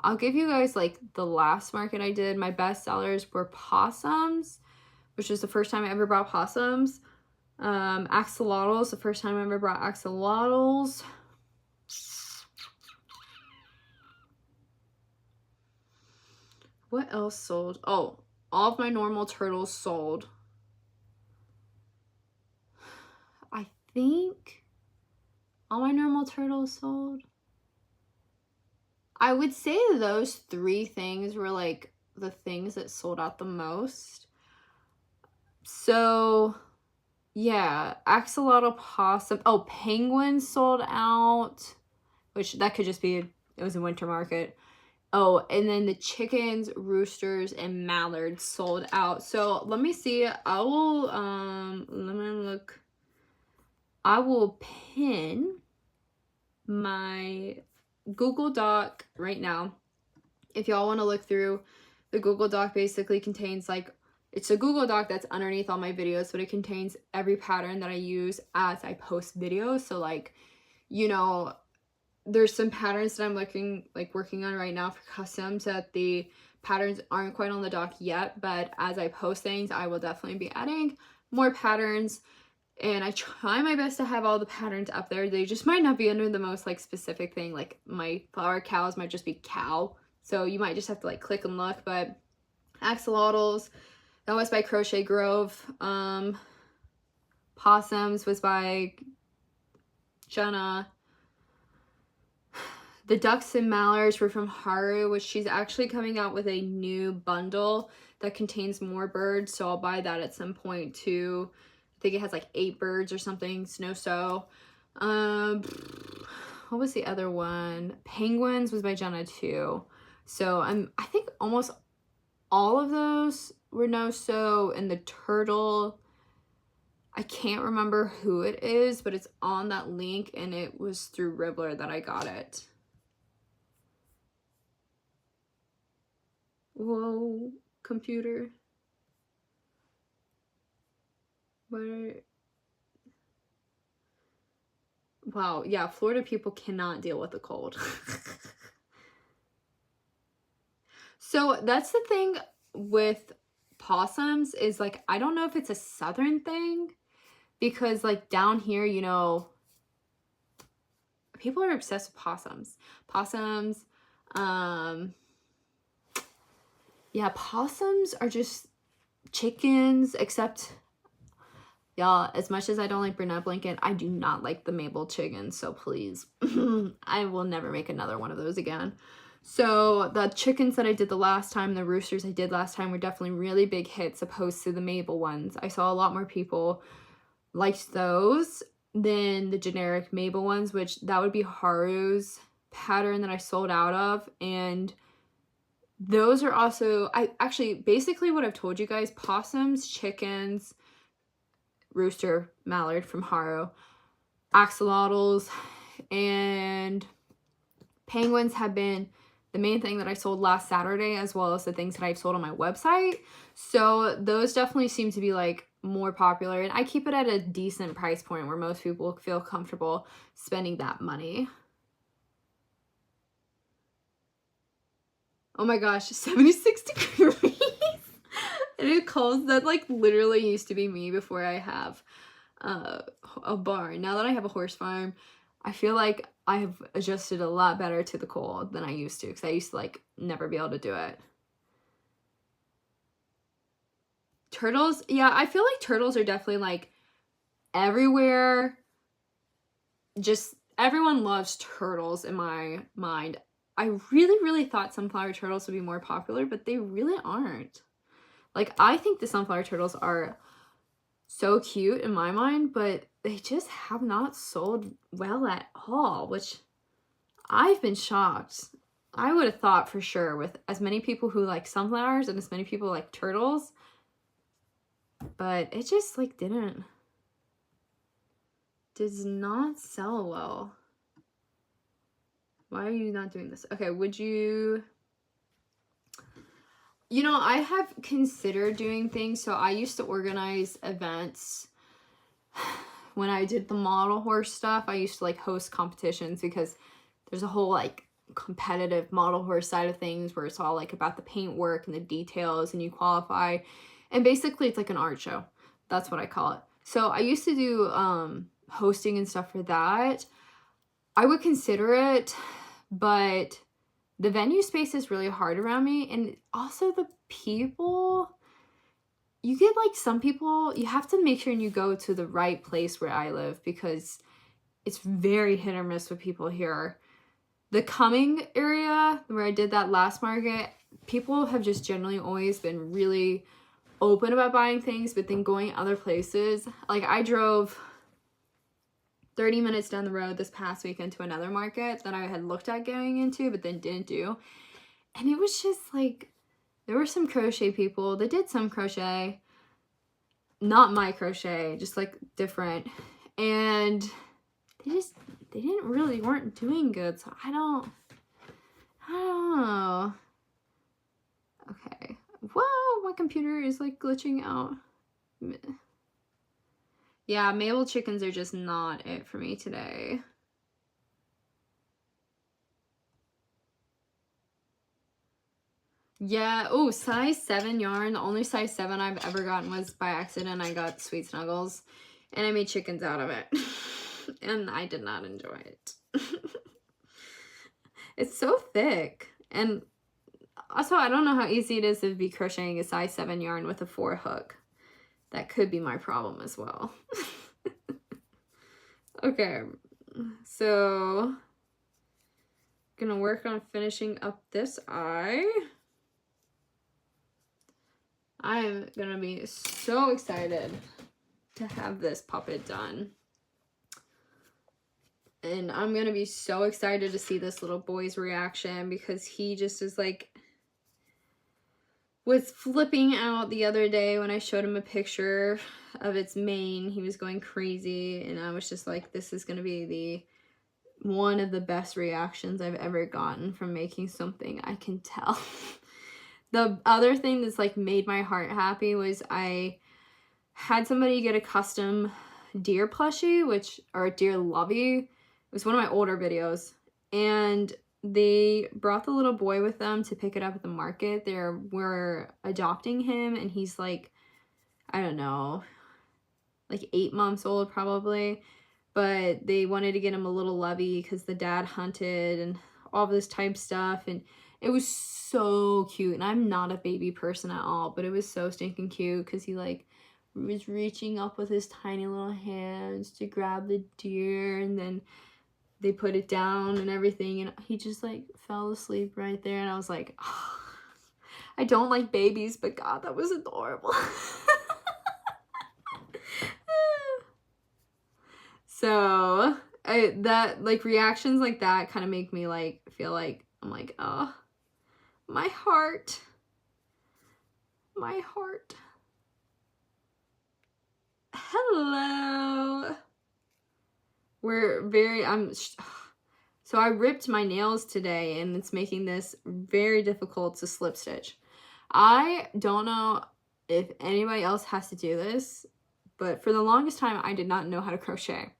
I'll give you guys like the last market I did. My best sellers were possums, which was the first time I ever brought possums. Axolotls, the first time I ever brought axolotls. What else sold? Oh, all of my normal turtles sold. I think all my normal turtles sold. I would say those 3 things were like the things that sold out the most. So yeah, axolotl, possum. Oh, penguins sold out, which that could just be it was a winter market. Oh, and then the chickens, roosters, and mallards sold out. So let me see. I will let me look. I will pin my Google Doc right now. If y'all want to look through, the Google Doc basically contains like, it's a Google Doc that's underneath all my videos, but it contains every pattern that I use as I post videos. So like, you know, there's some patterns that I'm working on right now for customs that the patterns aren't quite on the doc yet, but as I post things, I will definitely be adding more patterns, and I try my best to have all the patterns up there. They just might not be under the most like specific thing, like my flower cows might just be cow, so you might just have to like click and look. But axolotls, that was by Crochet Grove. Possums was by Jenna. The ducks and mallards were from Haru, which she's actually coming out with a new bundle that contains more birds, so I'll buy that at some point too. I think it has like 8 birds or something. Snow So. What was the other one? Penguins was by Jenna too. So I think almost all of those were No So, and the turtle, I can't remember who it is, but it's on that link, and it was through Ribbler that I got it. Whoa, computer. Where? Wow, yeah, Florida people cannot deal with the cold. So that's the thing with possums is like, I don't know if it's a southern thing because like down here, you know, people are obsessed with possums. Possums, yeah, possums are just chickens, except, y'all, as much as I don't like Brunette Blanket, I do not like the Mabel chickens, so please, I will never make another one of those again. So the chickens that I did the last time, the roosters I did last time were definitely really big hits opposed to the Mabel ones. I saw a lot more people liked those than the generic Mabel ones, which that would be Haru's pattern that I sold out of. And those are also, I actually, basically what I've told you guys, possums, chickens, rooster, mallard from Haru, axolotls, and penguins have been the main thing that I sold last Saturday, as well as the things that I've sold on my website. So those definitely seem to be like more popular, and I keep it at a decent price point where most people feel comfortable spending that money. Oh my gosh, 76 degrees. And it calls that like literally used to be me before I have a barn. Now that I have a horse farm, I feel like I have adjusted a lot better to the cold than I used to, because I used to like never be able to do it. Turtles, yeah, I feel like turtles are definitely like everywhere. Just everyone loves turtles in my mind. I really thought sunflower turtles would be more popular, but they really aren't. Like, I think the sunflower turtles are so cute in my mind, but they just have not sold well at all, which I've been shocked. I would have thought for sure with as many people who like sunflowers and as many people like turtles, but it just like does not sell well. Why are you not doing this? Okay, would you... You know, I have considered doing things. So I used to organize events when I did the model horse stuff. I used to like host competitions because there's a whole like competitive model horse side of things where it's all like about the paint work and the details and you qualify. And basically it's like an art show. That's what I call it. So I used to do hosting and stuff for that. I would consider it, but the venue space is really hard around me. And also the people, you get like some people, you have to make sure you go to the right place where I live because it's very hit or miss with people here. The Cumming area where I did that last market, people have just generally always been really open about buying things, but then going other places, like I drove 30 minutes down the road this past weekend to another market that I had looked at going into, but then didn't do. And it was just like, there were some crochet people. They did some crochet. Not my crochet, just like different. And they weren't doing good. So I don't know. Okay. Whoa, my computer is like glitching out. Yeah, Mabel chickens are just not it for me today. Yeah, oh, size 7 yarn. The only size 7 I've ever gotten was by accident. I got Sweet Snuggles and I made chickens out of it. And I did not enjoy it. It's so thick. And also, I don't know how easy it is to be crocheting a size 7 yarn with a 4 hook. That could be my problem as well. Okay, so gonna work on finishing up this eye. I'm gonna be so excited to have this puppet done. And I'm gonna be so excited to see this little boy's reaction because he just is like, was flipping out the other day when I showed him a picture of its mane. He was going crazy and I was just like, this is gonna be one of the best reactions I've ever gotten from making something, I can tell. The other thing that's like made my heart happy was I had somebody get a custom deer plushie, or a deer lovey. It was one of my older videos, and they brought the little boy with them to pick it up at the market. We're adopting him, and he's like, I don't know, like 8 months old probably, but they wanted to get him a little lovey because the dad hunted and all this type stuff, and it was so cute. And I'm not a baby person at all, but it was so stinking cute because he like was reaching up with his tiny little hands to grab the deer, and then they put it down and everything, and he just like fell asleep right there. And I was like, oh, I don't like babies, but God, that was adorable. So that like reactions like that kind of make me like feel like I'm like, oh, my heart. Hello. So I ripped my nails today, and it's making this very difficult to slip stitch. I don't know if anybody else has to do this, but for the longest time I did not know how to crochet.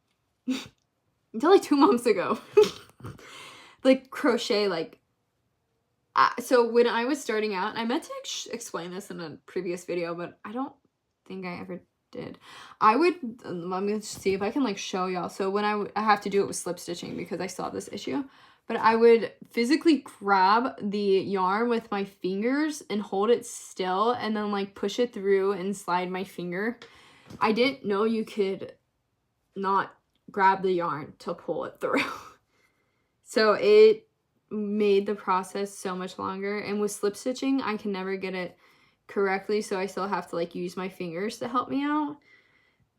Until like 2 months ago. Like crochet, like so when I was starting out, I meant to explain this in a previous video, but I don't think I ever did. Let me see if I can like show y'all. So when I have to do it with slip stitching because I still have this issue, but I would physically grab the yarn with my fingers and hold it still, and then like push it through and slide my finger. I didn't know you could not grab the yarn to pull it through. So it made the process so much longer, and with slip stitching I can never get it correctly, so I still have to like use my fingers to help me out.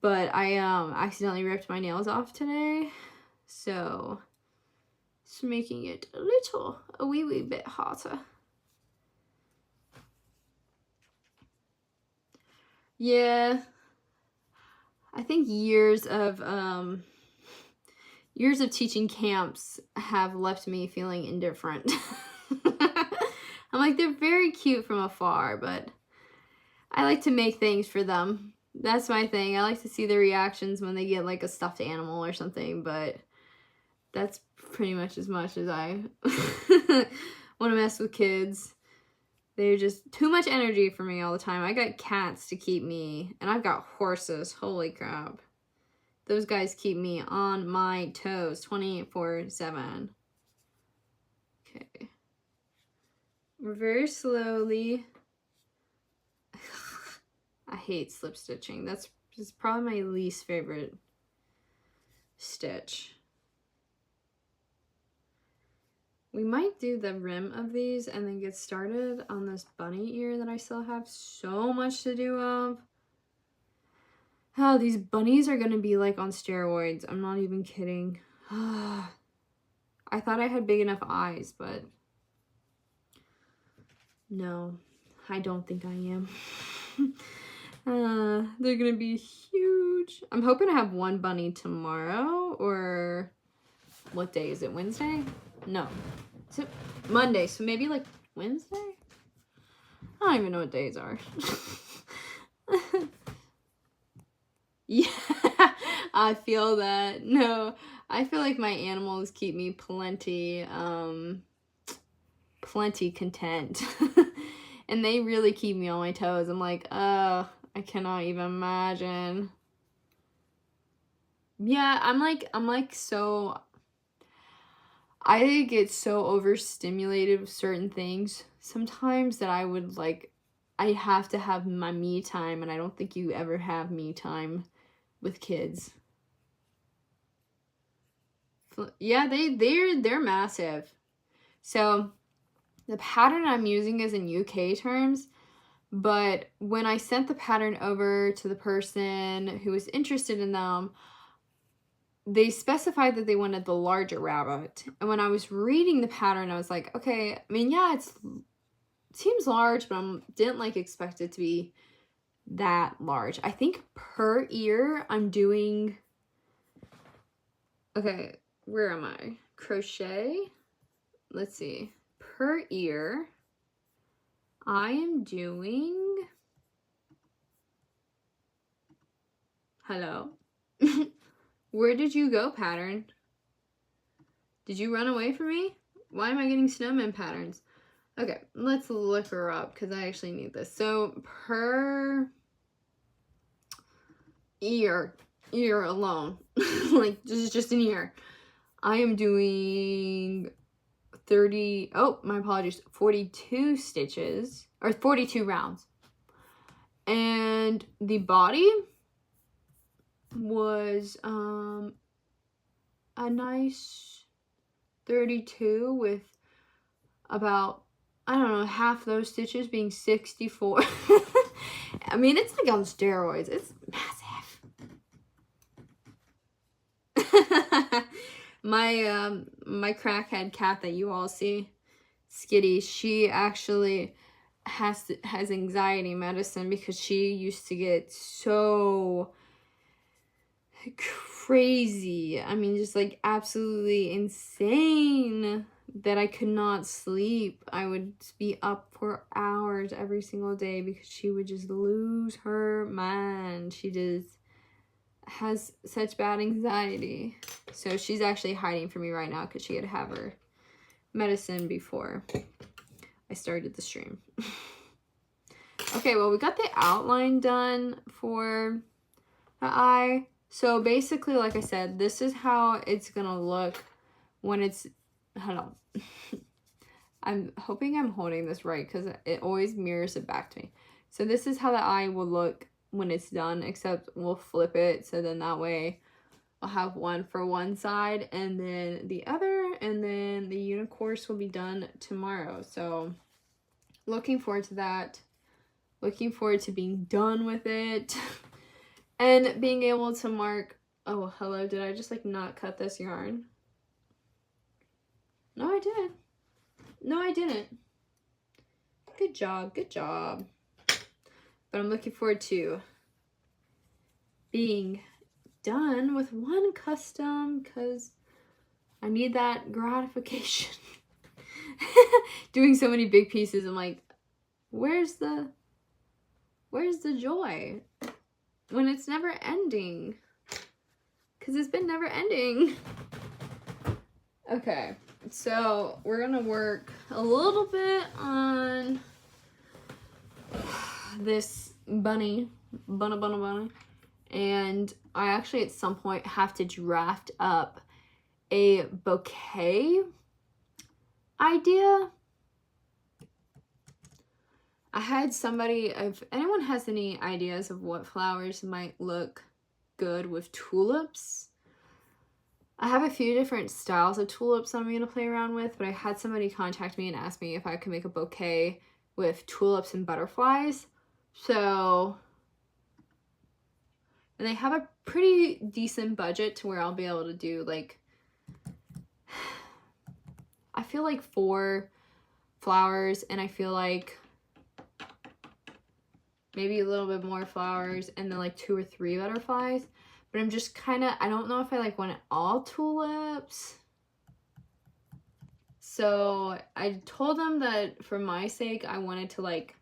But I accidentally ripped my nails off today, so it's making it a wee bit hotter. Yeah, I think years of teaching camps have left me feeling indifferent. I'm like, they're very cute from afar, but I like to make things for them. That's my thing. I like to see their reactions when they get like a stuffed animal or something, but that's pretty much as I want to mess with kids. They're just too much energy for me all the time. I got cats to keep me, and I've got horses. Holy crap. Those guys keep me on my toes 24/7. Okay. We're very slowly. I hate slip stitching. That's probably my least favorite stitch. We might do the rim of these and then get started on this bunny ear that I still have so much to do of. Oh, these bunnies are gonna be like on steroids. I'm not even kidding. I thought I had big enough eyes, but no, I don't think I am. They're gonna be huge. I'm hoping to have one bunny tomorrow, or what day is it? Wednesday? No, is it Monday? So maybe like Wednesday? I don't even know what days are. Yeah, I feel that. No, I feel like my animals keep me plenty content. And they really keep me on my toes. I'm like, I cannot even imagine. Yeah, I'm like so, I get so overstimulated with certain things sometimes that I would like, I have to have my me time, and I don't think you ever have me time with kids. Yeah, they're massive. So the pattern I'm using is in UK terms, but when I sent the pattern over to the person who was interested in them, they specified that they wanted the larger rabbit. And when I was reading the pattern, I was like, okay, I mean, yeah, it seems large, but I didn't like expect it to be that large. I think per ear I'm doing, okay, where am I? Crochet. Let's see. Per ear, I am doing... Hello? Where did you go, pattern? Did you run away from me? Why am I getting snowman patterns? Okay, let's look her up because I actually need this. So per ear alone, like this is just an ear, I am doing 42 stitches, or 42 rounds. And the body was a nice 32 with about, I don't know, half those stitches being 64. I mean, it's like on steroids. It's massive. My crackhead cat that you all see, Skitty, she actually has anxiety medicine because she used to get so crazy. I mean, just like absolutely insane that I could not sleep. I would be up for hours every single day because she would just lose her mind. She just has such bad anxiety. So she's actually hiding from me right now because she had to have her medicine before I started the stream. Okay, well, we got the outline done for the eye. So basically, like I said, this is how it's gonna look when it's, hold on. I'm hoping I'm holding this right because it always mirrors it back to me. So this is how the eye will look when it's done, except we'll flip it. So then that way I'll have one for one side and then the other, and then the unicorse will be done tomorrow. So looking forward to that. Looking forward to being done with it. And being able to mark, oh, hello, did I just like not cut this yarn? No, I didn't. No, I didn't. Good job, good job. But I'm looking forward to being done with one custom because I need that gratification. Doing so many big pieces, I'm like, where's the joy? When it's never ending. Because it's been never ending. Okay, so we're gonna work a little bit on this bunny. And I actually at some point have to draft up a bouquet idea. I had somebody, if anyone has any ideas of what flowers might look good with tulips, I have a few different styles of tulips that I'm going to play around with, but I had somebody contact me and ask me if I could make a bouquet with tulips and butterflies. So, and they have a pretty decent budget to where I'll be able to do like, I feel like 4 flowers, and I feel like maybe a little bit more flowers, and then like 2 or 3 butterflies. But I'm just kind of, I don't know if I like want it all tulips. So I told them that for my sake, I wanted to like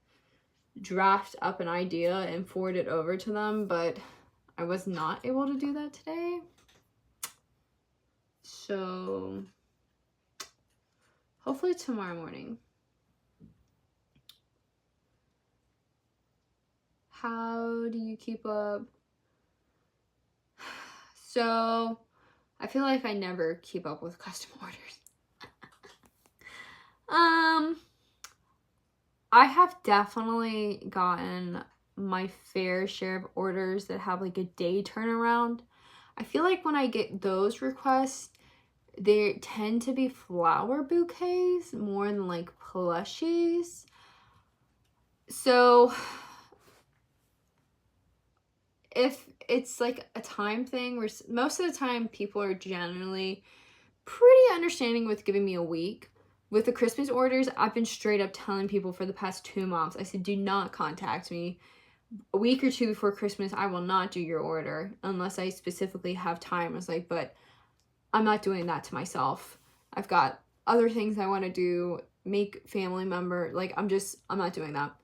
draft up an idea and forward it over to them, but I was not able to do that today. So hopefully tomorrow morning. How do you keep up? So I feel like I never keep up with custom orders. I have definitely gotten my fair share of orders that have like a day turnaround. I feel like when I get those requests, they tend to be flower bouquets more than like plushies. So if it's like a time thing where most of the time people are generally pretty understanding with giving me a week. With the Christmas orders, I've been straight up telling people for the past 2 months, I said, do not contact me. A week or 2 before Christmas, I will not do your order unless I specifically have time. I was like, but I'm not doing that to myself. I've got other things I want to do make family member, like, I'm not doing that.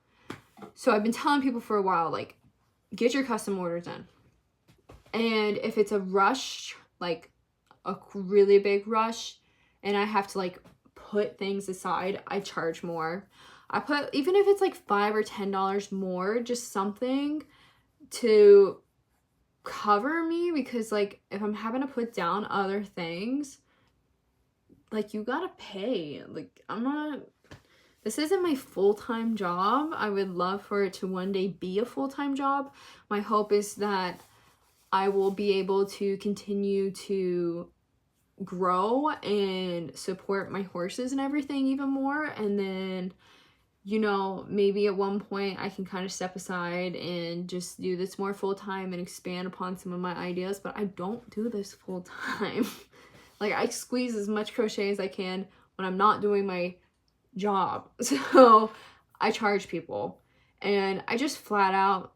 So I've been telling people for a while, like, get your custom orders in. And if it's a rush, like a really big rush, and I have to like put things aside, I charge more. I put, even if it's like $5 or $10 more, just something to cover me, because like if I'm having to put down other things, like, you gotta pay. Like, this isn't my full-time job. I would love for it to one day be a full-time job. My hope is that I will be able to continue to grow and support my horses and everything even more. And then, you know, maybe at one point I can kind of step aside and just do this more full-time and expand upon some of my ideas. But I don't do this full-time. Like, I squeeze as much crochet as I can when I'm not doing my job. So I charge people, and I just flat out,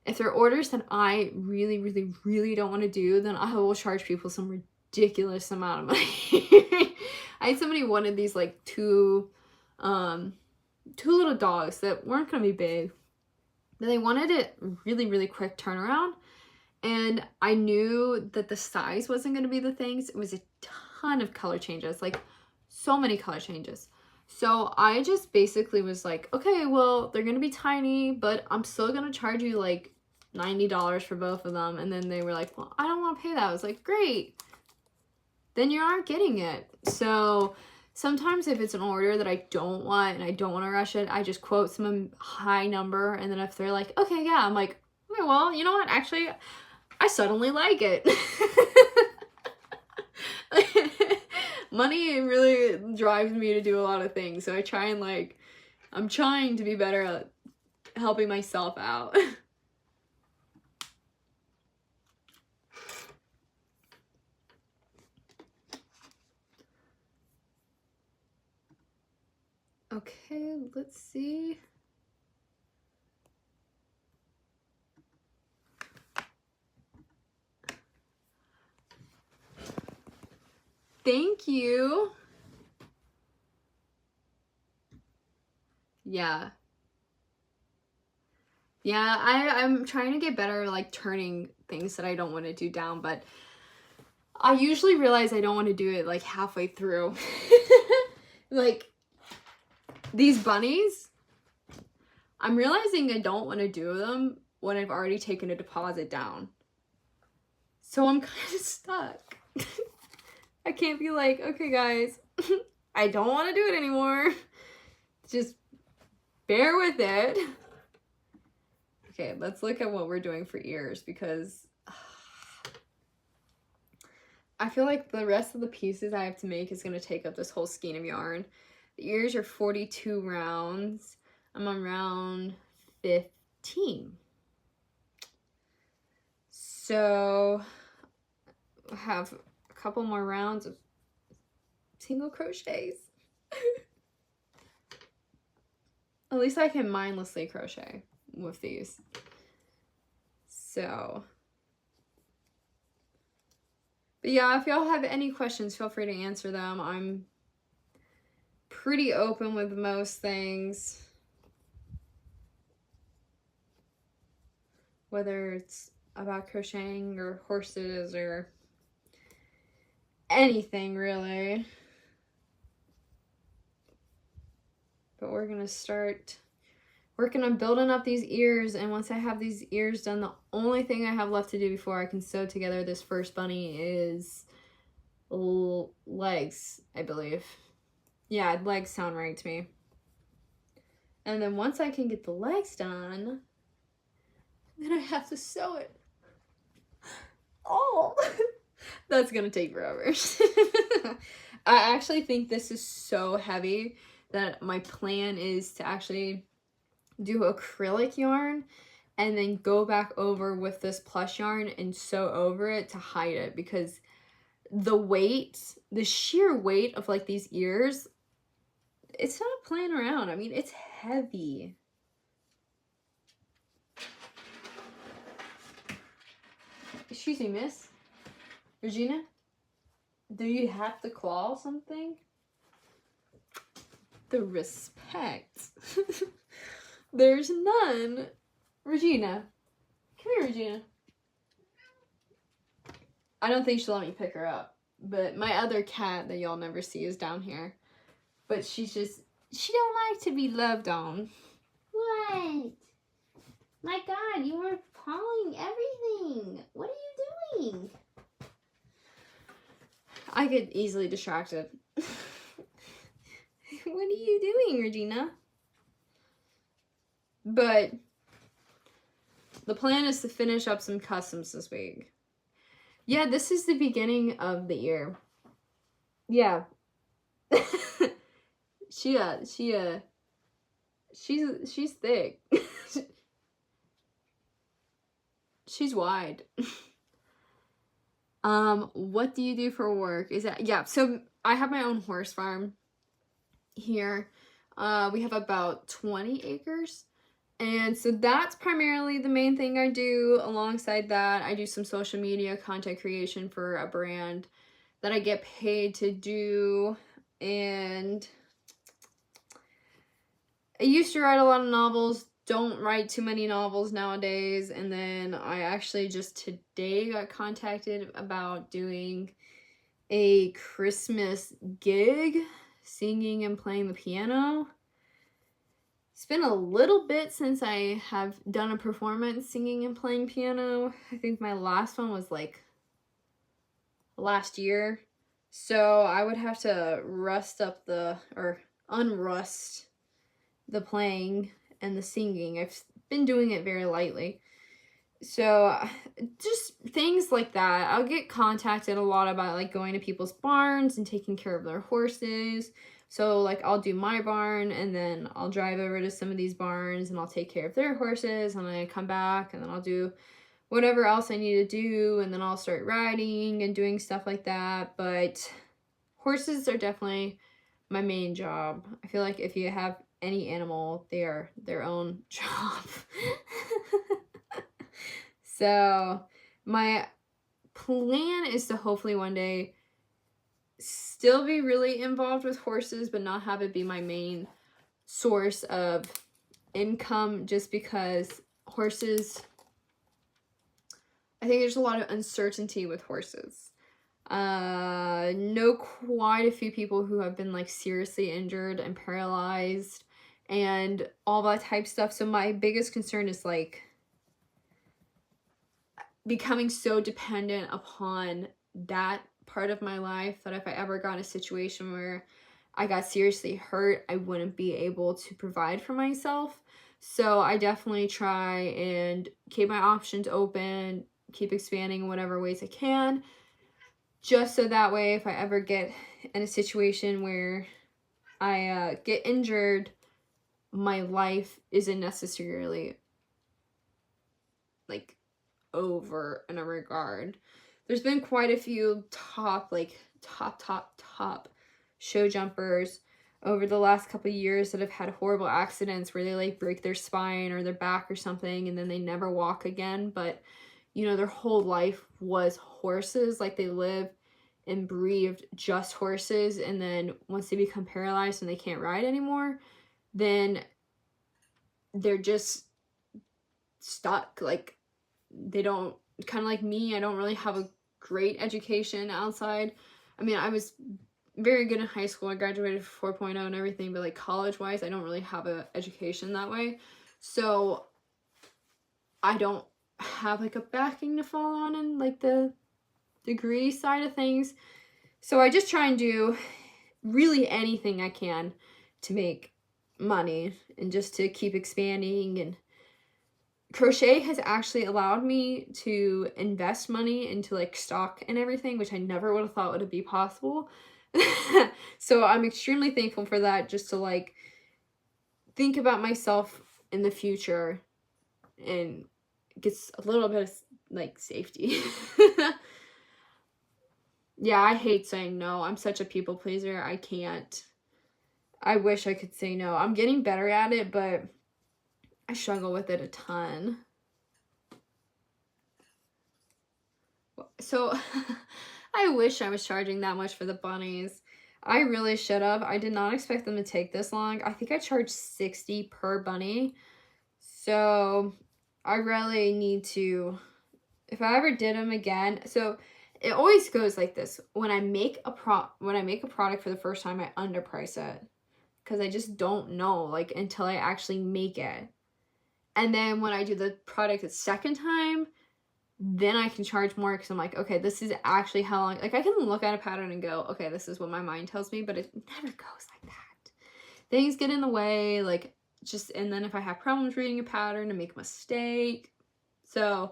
if there are orders that I really, really, really don't want to do, then I will charge people some ridiculous amount of money. I had somebody wanted these like two little dogs that weren't gonna be big, but they wanted it really, really quick turnaround. And I knew that the size wasn't going to be the things. It was a ton of color changes, like so many color changes. So I just basically was like, okay, well, they're going to be tiny, but I'm still going to charge you like $90 for both of them. And then they were like, well, I don't want to pay that. I was like, great. Then you aren't getting it. So sometimes if it's an order that I don't want and I don't want to rush it, I just quote some high number. And then if they're like, okay, yeah, I'm like, okay, well, you know what? Actually, I suddenly like it. Money really drives me to do a lot of things. So I try and like, I'm trying to be better at helping myself out. Okay, let's see. Thank you. Yeah. Yeah, I'm trying to get better like turning things that I don't want to do down, but I usually realize I don't want to do it like halfway through. Like these bunnies, I'm realizing I don't want to do them when I've already taken a deposit down. So I'm kind of stuck. I can't be like, okay guys, I don't want to do it anymore. Just bear with it. Okay, let's look at what we're doing for ears, because I feel like the rest of the pieces I have to make is going to take up this whole skein of yarn. The ears are 42 rounds. I'm on round 15. So I have a couple more rounds of single crochets. At least I can mindlessly crochet with these. So, but yeah, if y'all have any questions, feel free to answer them. I'm pretty open with most things. Whether it's about crocheting or horses or anything really. But we're gonna start working on building up these ears, and once I have these ears done, the only thing I have left to do before I can sew together this first bunny is legs, I believe. Yeah, legs sound right to me. And then once I can get the legs done, then I have to sew it. Oh, that's gonna take forever. I actually think this is so heavy that my plan is to actually do acrylic yarn and then go back over with this plush yarn and sew over it to hide it, because the weight, the sheer weight of like these ears, it's not playing around. I mean, it's heavy. Excuse me, miss. Regina, do you have to claw something? The respect. There's none. Regina. Come here, Regina. I don't think she'll let me pick her up. But my other cat that y'all never see is down here. But she don't like to be loved on. What? My God, you are pawing everything. What are you doing? I get easily distracted. What are you doing, Regina? But the plan is to finish up some customs this week. Yeah, this is the beginning of the year. Yeah. she's thick. She's wide. What do you do for work? So I have my own horse farm here. We have about 20 acres. And so that's primarily the main thing I do. Alongside that, I do some social media content creation for a brand that I get paid to do. And I used to write a lot of novels. Don't write too many novels nowadays. And then I actually just today got contacted about doing a Christmas gig, singing and playing the piano. It's been a little bit since I have done a performance singing and playing piano. I think my last one was like last year. So I would have to unrust the playing and the singing. I've been doing it very lightly. So just things like that. I'll get contacted a lot about like going to people's barns and taking care of their horses. So like I'll do my barn and then I'll drive over to some of these barns and I'll take care of their horses and then I come back and then I'll do whatever else I need to do and then I'll start riding and doing stuff like that. But horses are definitely my main job. I feel like if you have any animal, they are their own job. So my plan is to hopefully one day still be really involved with horses, but not have it be my main source of income, just because horses, I think there's a lot of uncertainty with horses. Know quite a few people who have been like seriously injured and paralyzed and all that type stuff. So my biggest concern is like becoming so dependent upon that part of my life that if I ever got in a situation where I got seriously hurt, I wouldn't be able to provide for myself. So I definitely try and keep my options open, keep expanding in whatever ways I can, just so that way if I ever get in a situation where I get injured, my life isn't necessarily like over in a regard. There's been quite a few top show jumpers over the last couple of years that have had horrible accidents where they like break their spine or their back or something and then they never walk again, but you know, their whole life was horses. Like they live and breathed just horses, and then once they become paralyzed and they can't ride anymore, then they're just stuck. Like they don't, kind of like me, I don't really have a great education outside. I mean, I was very good in high school. I graduated 4.0 and everything, but like college wise, I don't really have a education that way. So I don't have like a backing to fall on in like the degree side of things. So I just try and do really anything I can to make money and just to keep expanding. And crochet has actually allowed me to invest money into like stock and everything, which I never would have thought would be possible. So I'm extremely thankful for that, just to like think about myself in the future and gets a little bit of like safety. Yeah, I hate saying no. I'm such a people pleaser. I can't. I wish I could say no. I'm getting better at it, but I struggle with it a ton. So I wish I was charging that much for the bunnies. I really should have. I did not expect them to take this long. I think I charged $60 per bunny. So I really need to, if I ever did them again. So it always goes like this. When I make a product for the first time, I underprice it. Because I just don't know, like, until I actually make it. And then when I do the product the second time, then I can charge more because I'm like, okay, this is actually how long, like, I can look at a pattern and go, okay, this is what my mind tells me, but it never goes like that. Things get in the way, like, just, and then if I have problems reading a pattern and make a mistake. So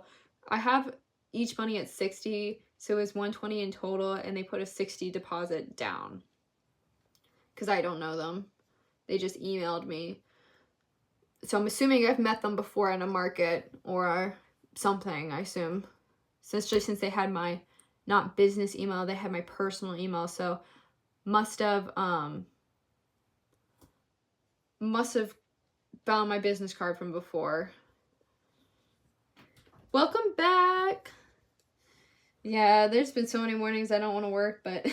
I have each bunny at 60, so it's 120 in total, and they put a 60 deposit down because I don't know them. They just emailed me. So I'm assuming I've met them before in a market or something, I assume. Since they had my, not business email, they had my personal email. So must have found my business card from before. Welcome back. Yeah, there's been so many mornings I don't want to work, but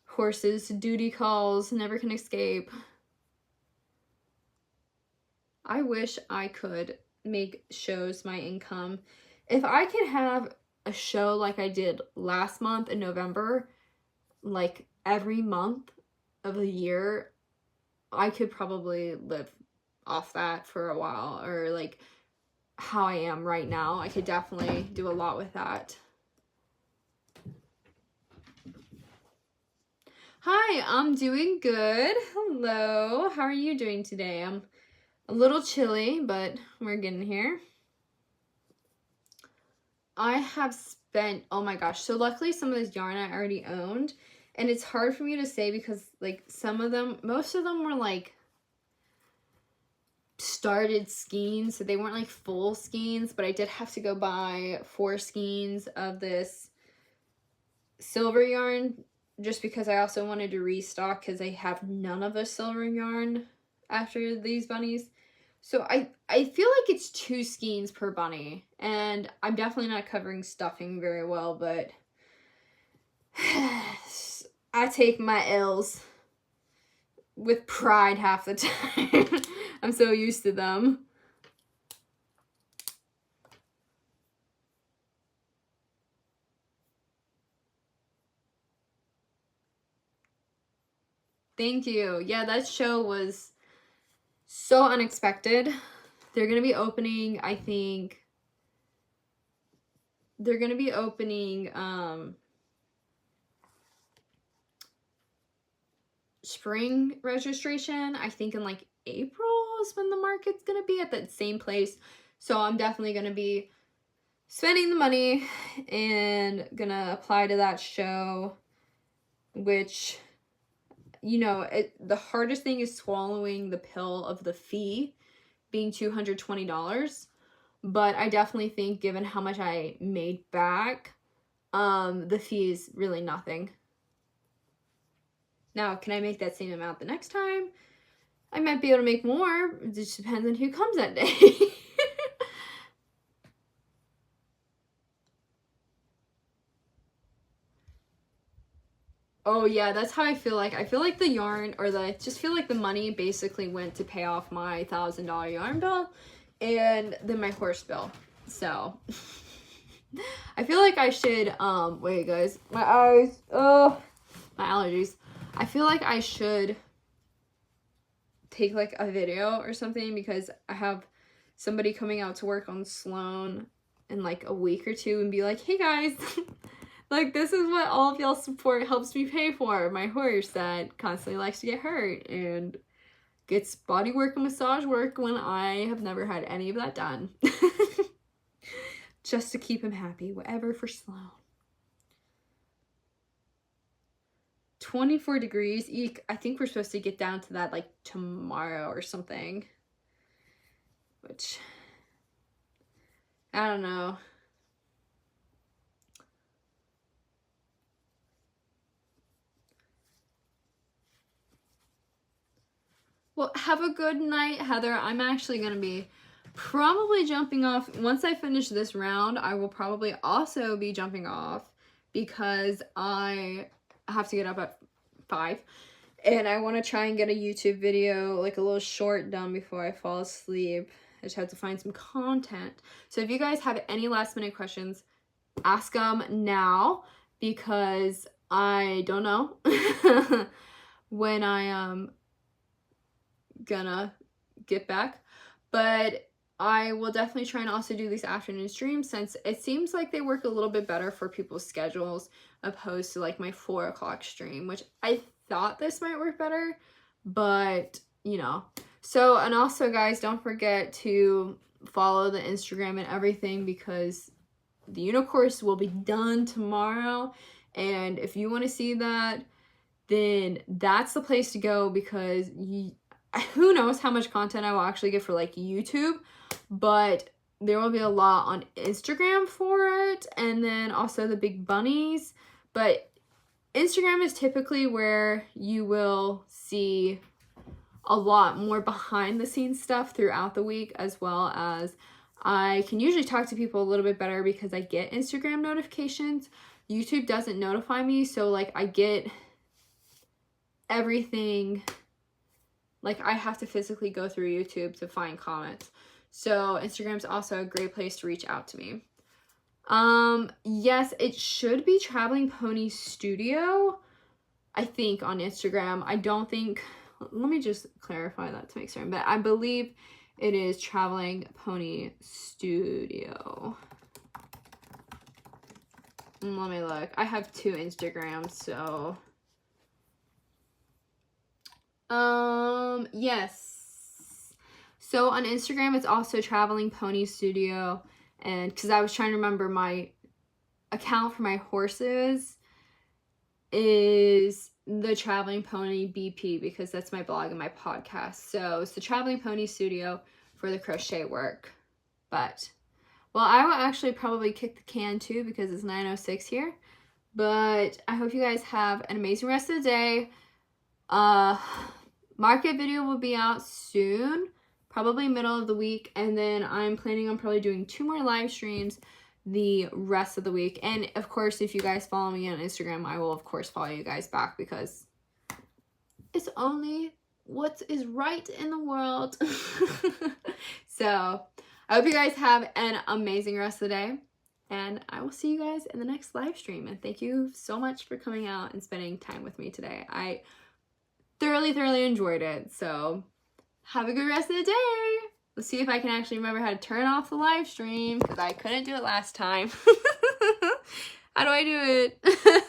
horses, duty calls, never can escape. I wish I could make shows my income. If I could have a show like I did last month in November, like every month of the year, I could probably live off that for a while. Or like how I am right now, I could definitely do a lot with that. Hi, I'm doing good. Hello, how are you doing today? I'm a little chilly, but we're getting here. I have spent, oh my gosh, so luckily some of this yarn I already owned, and it's hard for me to say because like some of them, most of them were like started skeins, so they weren't like full skeins, but I did have to go buy 4 skeins of this silver yarn just because I also wanted to restock because I have none of the silver yarn after these bunnies. So I feel like it's 2 skeins per bunny, and I'm definitely not covering stuffing very well, but I take my L's with pride half the time. I'm so used to them. Thank you. Yeah, that show was so unexpected. They're going to be opening, I think, they're going to be opening spring registration, I think in like April is when the market's going to be at that same place. So I'm definitely going to be spending the money and going to apply to that show, which, you know, the hardest thing is swallowing the pill of the fee being $220. But I definitely think given how much I made back, the fee is really nothing. Now, can I make that same amount the next time? I might be able to make more. It just depends on who comes that day. Oh yeah, that's how I feel like. I feel like the yarn, or just feel like the money basically went to pay off my $1,000 yarn bill and then my horse bill. So I feel like I should, wait guys, my eyes, oh, my allergies. I feel like I should take like a video or something because I have somebody coming out to work on Sloan in like a week or 2 and be like, hey guys, like this is what all of y'all's support helps me pay for. My horse that constantly likes to get hurt and gets body work and massage work when I have never had any of that done. Just to keep him happy, whatever for Sloan. 24 degrees. Eek. I think we're supposed to get down to that like tomorrow or something. Which, I don't know. Well, have a good night, Heather. I'm actually going to be probably jumping off. Once I finish this round, I will probably also be jumping off because I have to get up at 5. And I want to try and get a YouTube video, like a little short, done before I fall asleep. I just have to find some content. So if you guys have any last minute questions, ask them now, because I don't know when I am gonna get back. But I will definitely try and also do these afternoon streams, since it seems like they work a little bit better for people's schedules opposed to like my 4 o'clock stream, which I thought this might work better, but you know. So, and also guys, don't forget to follow the Instagram and everything, because the Unicourse will be done tomorrow, and if you want to see that, then that's the place to go, because who knows how much content I will actually get for like YouTube, but there will be a lot on Instagram for it, and then also the big bunnies. But Instagram is typically where you will see a lot more behind the scenes stuff throughout the week, as well as I can usually talk to people a little bit better because I get Instagram notifications. YouTube doesn't notify me, so like I get everything, like I have to physically go through YouTube to find comments. So Instagram's also a great place to reach out to me. Yes, it should be Traveling Pony Studio, I think, on Instagram. I don't think, let me just clarify that to make certain, but I believe it is Traveling Pony Studio. Let me look. I have 2 Instagrams, so yes. So on Instagram, it's also Traveling Pony Studio, and because I was trying to remember, my account for my horses is the Traveling Pony BP, because that's my blog and my podcast. So it's the Traveling Pony Studio for the crochet work. But, well, I will actually probably kick the can too, because it's 9:06 here. But I hope you guys have an amazing rest of the day. Market video will be out soon, probably middle of the week, and then I'm planning on probably doing 2 more live streams the rest of the week. And of course, if you guys follow me on Instagram, I will of course follow you guys back, because it's only what is right in the world. So I hope you guys have an amazing rest of the day, and I will see you guys in the next live stream. And thank you so much for coming out and spending time with me today. I thoroughly enjoyed it. So have a good rest of the day. Let's see if I can actually remember how to turn off the live stream, because I couldn't do it last time. How do I do it?